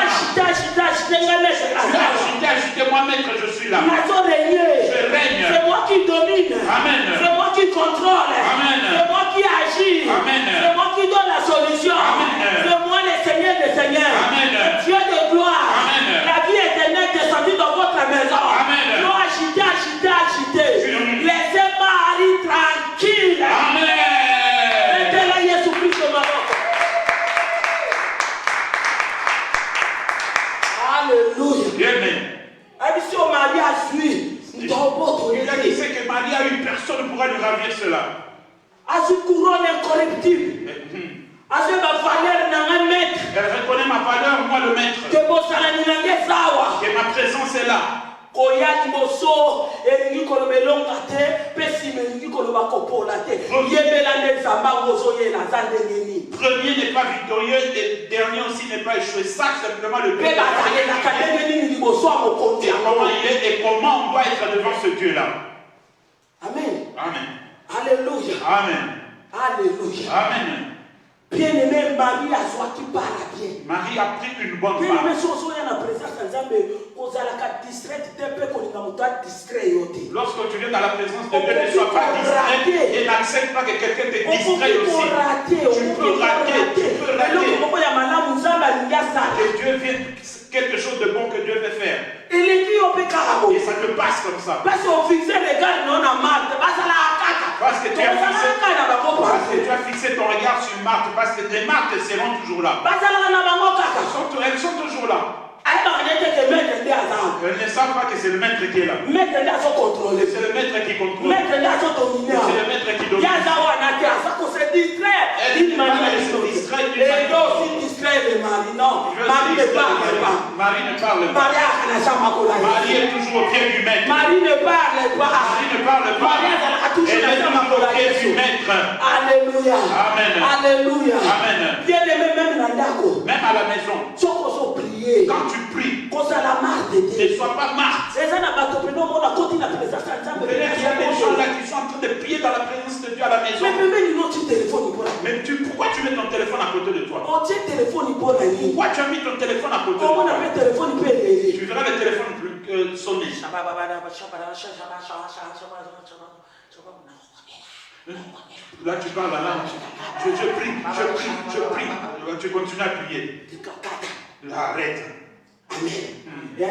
Agitez-moi, maître, je suis là. Je règne. C'est moi qui domine. Amen. C'est moi qui contrôle. Amen. C'est moi qui agis. Amen. C'est moi qui donne la solution. Amen. C'est moi le Seigneur des Seigneurs. Amen. Dieu de gloire. Amen. La vie éternelle descendue dans votre maison. Amen. Non, agitez. Laissez Marie pourra lui ravir cela? As-tu couronne incorruptible? As-tu ma valeur dans un maître? Elle reconnaît ma valeur, moi le maître. Que ma présence est là. Koyaki boso elingi kolobelonga te pesi melingi koloba kopola te yebela nzamba bozo ye na zande ngeni. Premier n'est pas victorieux et dernier aussi n'est pas échoué. Ça simplement le but. Et comment il est et comment on doit être devant ce Dieu là. Amen. Amen. Alléluia. Amen. Alléluia. Amen. Bien-aimé, Marie a soit qui parle bien. Marie a pris une bonne part. Bien-aimé, si on est en présence de Dieu, lorsque tu viens dans la présence de Dieu, ne sois pas distrait et n'accepte pas que quelqu'un te distrait aussi. Tu peux rater, tu peux rater. Et Dieu vient, quelque chose de bon que Dieu veut faire. Et ça te passe comme ça. Parce que tu as fixé ton regard sur Marthe, parce que les Marthes seront toujours là. Elles sont toujours là. Elles ne savent pas que c'est le maître qui est là. C'est le maître qui contrôle. C'est le maître qui domine. Elle doit aussi distraire les maris. Non, Marie ne parle pas. Marie ne parle pas. Marie est toujours au pied du maître. Marie ne parle pas. Marie ne parle pas. Elle est toujours au pied du maître. Alléluia. Amen. Alléluia. Amen. Même à la maison. Quand tu pries, ne sois pas marre. Il y a des gens là qui sont en train de prier dans la présence de Dieu à la maison. Mais pourquoi tu mets ton téléphone à côté de toi? Pourquoi tu as mis ton téléphone à côté de toi? Tu verras le téléphone sonner. Là tu parles là. Je prie. Tu continues à prier. Arrête. Amen. C'est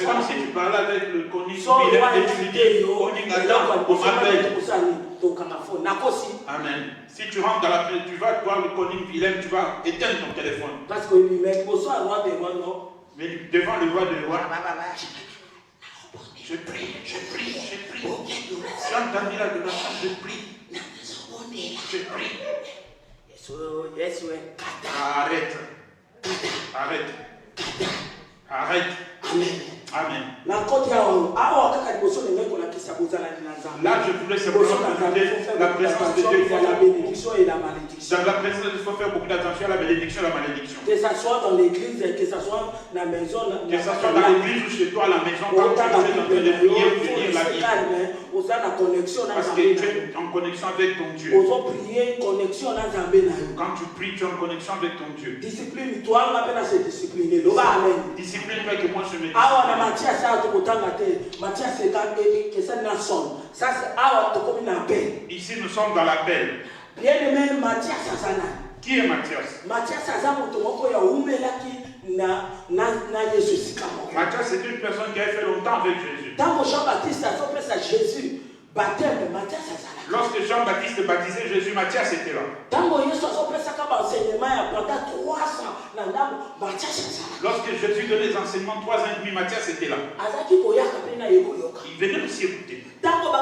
comme si tu parlais avec le Koning et tu lui dis, Koning, on m'appelle. Amen. Si tu rentres dans la prière, tu vas voir le Koning Willem, tu vas éteindre ton téléphone. Mais devant le roi de roi, je prie. J'ai entendu l'adoration, je prie. Arrête. Amen. Là, je voulais simplement ajouter la présence de Dieu. Dans la bénédiction et la malédiction. Dans la présence de Dieu, il faut faire beaucoup d'attention à la bénédiction et la malédiction. Que ça soit dans l'église, que ça soit dans la maison. Que ça soit dans l'église ou chez toi à la maison, quand tu es en train de prier ou de lire la Bible. Parce que tu es en connexion avec ton Dieu. Quand tu pries, tu es en connexion avec ton Dieu. Discipline-toi, on appelle ça discipliner. Discipline-toi que moi je me discipline. Ici nous sommes dans l'appel. Bien-aimé, Mathias Azana. Qui est Mathias? Mathias Azana, Mathias c'est une personne qui a fait longtemps avec Jésus. Tant que Jean-Baptiste a fait Jésus, baptême, Mathias Azana. Lorsque Jean-Baptiste baptisait Jésus, Mathias était là. Lorsque Jésus donnait les enseignements 3 ans et demi, Mathias était là. Il venait aussi écouter. Lorsqu'on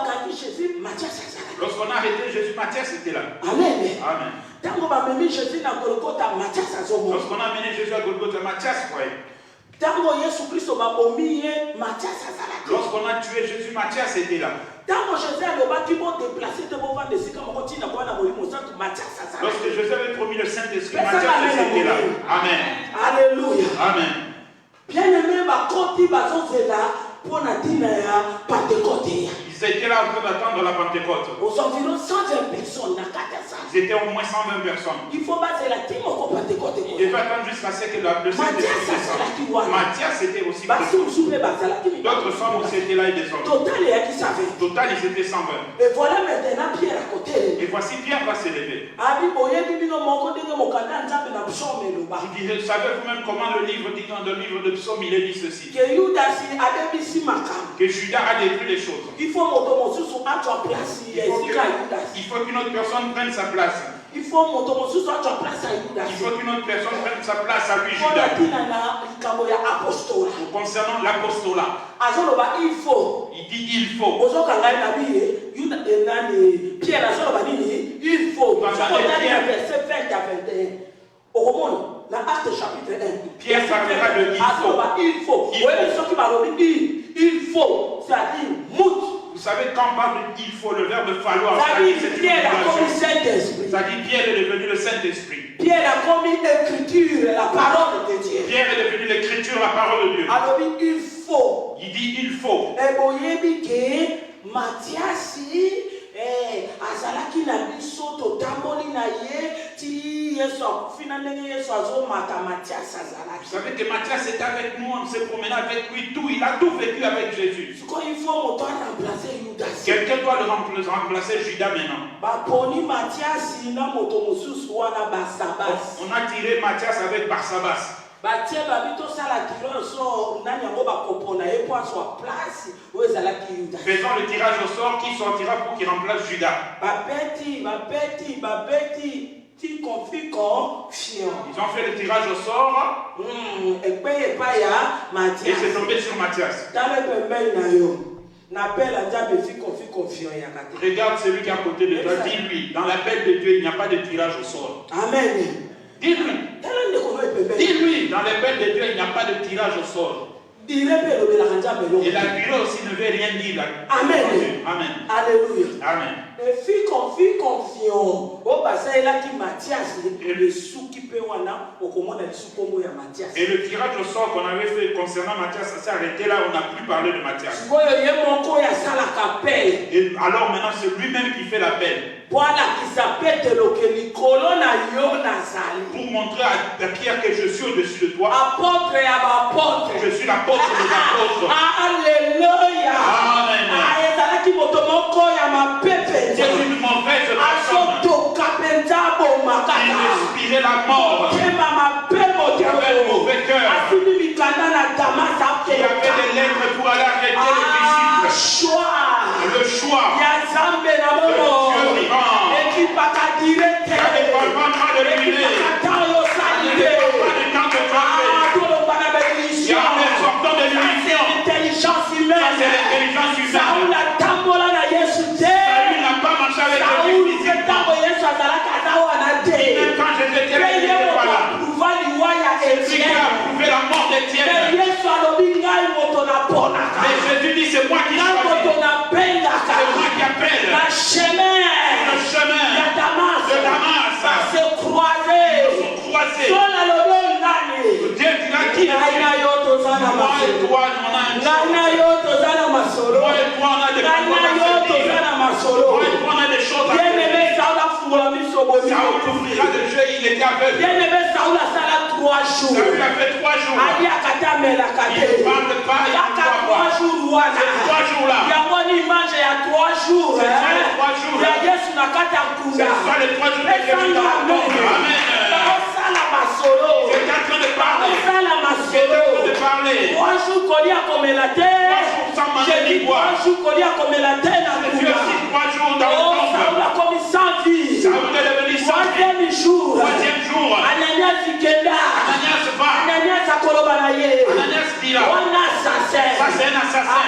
a arrêté Jésus, Mathias était là. Amen. Amen. Lorsqu'on a amené Jésus à Golgotha, Mathias croyait. Lorsqu'on a tué Jésus, Mathias était là. Lorsque Jésus avait promis le Saint-Esprit, Mathias était là. Amen. Alléluia. Amen. Bien-aimé, ils étaient là en train d'attendre la Pentecôte. Aux environs 120 personnes. Ils étaient au moins 120 personnes. Il faut battre la team au Pentecôte. Il devait attendre jusqu'à ce que le Saint-Esprit descende. Mathias était aussi présent. D'autres femmes aussi étaient là et des hommes. Total, ils étaient 120. Et voilà maintenant Pierre à côté. Et voici Pierre va se lever. Savez vous-même comment le livre dit dans le livre de Psaume, il est dit ceci. Que Judas a détruit les choses. Il faut qu'une autre personne prenne sa place. Il faut qu'une autre personne prenne sa place à lui, Judas. Concernant l'apostolat, il faut. il dit il faut. Pierre, il faut. Verset 20 à 21. Dans Acte chapitre 1. Pierre parlera de il faut. Il faut. Il faut. C'est-à-dire, mout. Vous savez, quand on parle de il faut, le verbe falloir, c'est-à-dire Pierre a commis Saint-Esprit. C'est-à-dire Pierre est devenu le Saint-Esprit. Pierre a commis l'écriture, la parole de Dieu. Pierre est devenu l'écriture, la parole de Dieu. Alors il faut. Il dit il faut. Et boyebi que Mathiasi azalaki na biso totamboli na ye ti Yesu afina ndenge Yesu azomata Mathias azalaki. Vous savez que Mathias est avec nous, on s'est promené avec lui, tout, il a tout vécu avec Jésus. Quand il faut remplacer Judas. Quelqu'un doit le remplacer Judas maintenant. Baponi Mathias na moto mosusu wana Barsabas. On a tiré Mathias avec Barsabas. Faisons le tirage au sort qui sortira pour qu'il remplace Judas. Ils ont fait le tirage au sort et c'est tombé sur Mathias. Regarde celui qui est à côté de toi, dis-lui, dans l'appel de Dieu, il n'y a pas de tirage au sort. Amen. Dis-lui, dans l'appel de Dieu, il n'y a pas de tirage au sort. Et la Bible aussi ne veut rien dire. Amen. Amen. Alléluia. Amen. Et fille confiant. Au passage là qui Mathias le sou qui peut wana au commande le sou comme ya Mathias. Et le tirage au sort qu'on avait fait concernant Mathias, ça s'est arrêté là, on n'a plus parlé de Mathias. Et alors maintenant c'est lui-même qui fait l'appel. Voilà qui s'appelle le Nicolas pour montrer à Pierre que je suis au-dessus de toi. Apôtre et apôtre. Je suis l'apôtre des apôtres. Alléluia. Amen. C'est une mauvaise personne. Il respirait la mort. Il avait un mauvais cœur. Il avait des lettres pour aller arrêter les disciples. Le choix. Le Dieu vivant. Ça ne parle pas de l'huile. Ça ne parle pas du temps de travail. Il y a des sortes de l'illusion. Ça c'est l'intelligence humaine. Saül n'a pas marché avec Jésus physiquement. Même quand Jésus était là, il n'était pas là. C'est lui qui a prouvé la mort d'Étienne. Mais Jésus dit c'est moi qui choisis. C'est moi qui appelle. Le chemin de Damas. Ils se sont croisés. Dieu dira qui est moi et toi, on a un moi et toi, on a des problèmes. Moi et toi, on a des choses à faire. Saül ouvrira le jeu, il était aveugle. Saül a fait 3 jours. Il ne parle pas, il ne voit pas. Ces 3 jours-là. Ce sont les 3 jours de Jésus dans le monde. Amen. C'est en train de parler. C'est en train de parler. 3 jours qu'on y a comme la terre. 3 jours sans manger ni boire. 3 jours qu'on y a comme la terre. C'est aussi 3 jours dans le temple. Saül a commis sans vie. Saül est devenu sans vie. 3e jour. Ananias Ikenda. Ananias va. Ananias Akolobanaye. Ananias dit là. Un assassin. Ça c'est un assassin.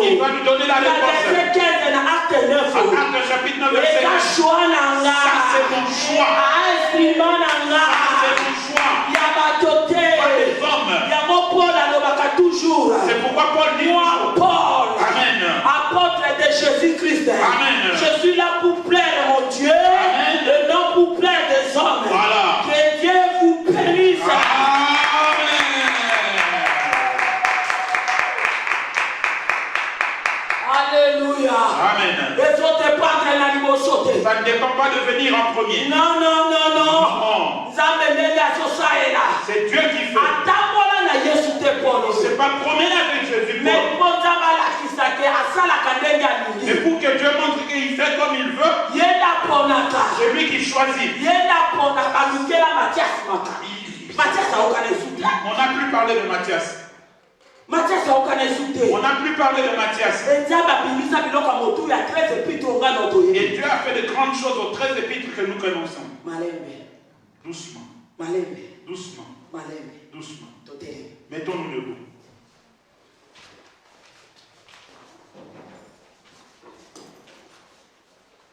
Il va nous donner la réponse. Acte 9. Acte chapitre 9 verset 1. Ça c'est mon choix. Ça c'est mon choix. Pas des hommes. C'est pourquoi Paul dit moi, Paul, Amen. Apôtre de Jésus-Christ. Amen. Je suis là pour plaire mon Dieu. Amen. Et non pour plaire des hommes. Voilà. Que Dieu vous bénisse. Amen. Alléluia. Amen. Ça ne dépend pas de venir en premier. Non. C'est Dieu qui fait. C'est pas promener avec Jésus. Mais pour que Dieu montre qu'il fait comme il veut, c'est lui qui choisit. On n'a plus parlé de Mathias. On n'a plus parlé de Matthias. Et Dieu a fait de grandes choses aux 13 épîtres que nous connaissons. Doucement. Doucement. Doucement. Mettons-nous debout.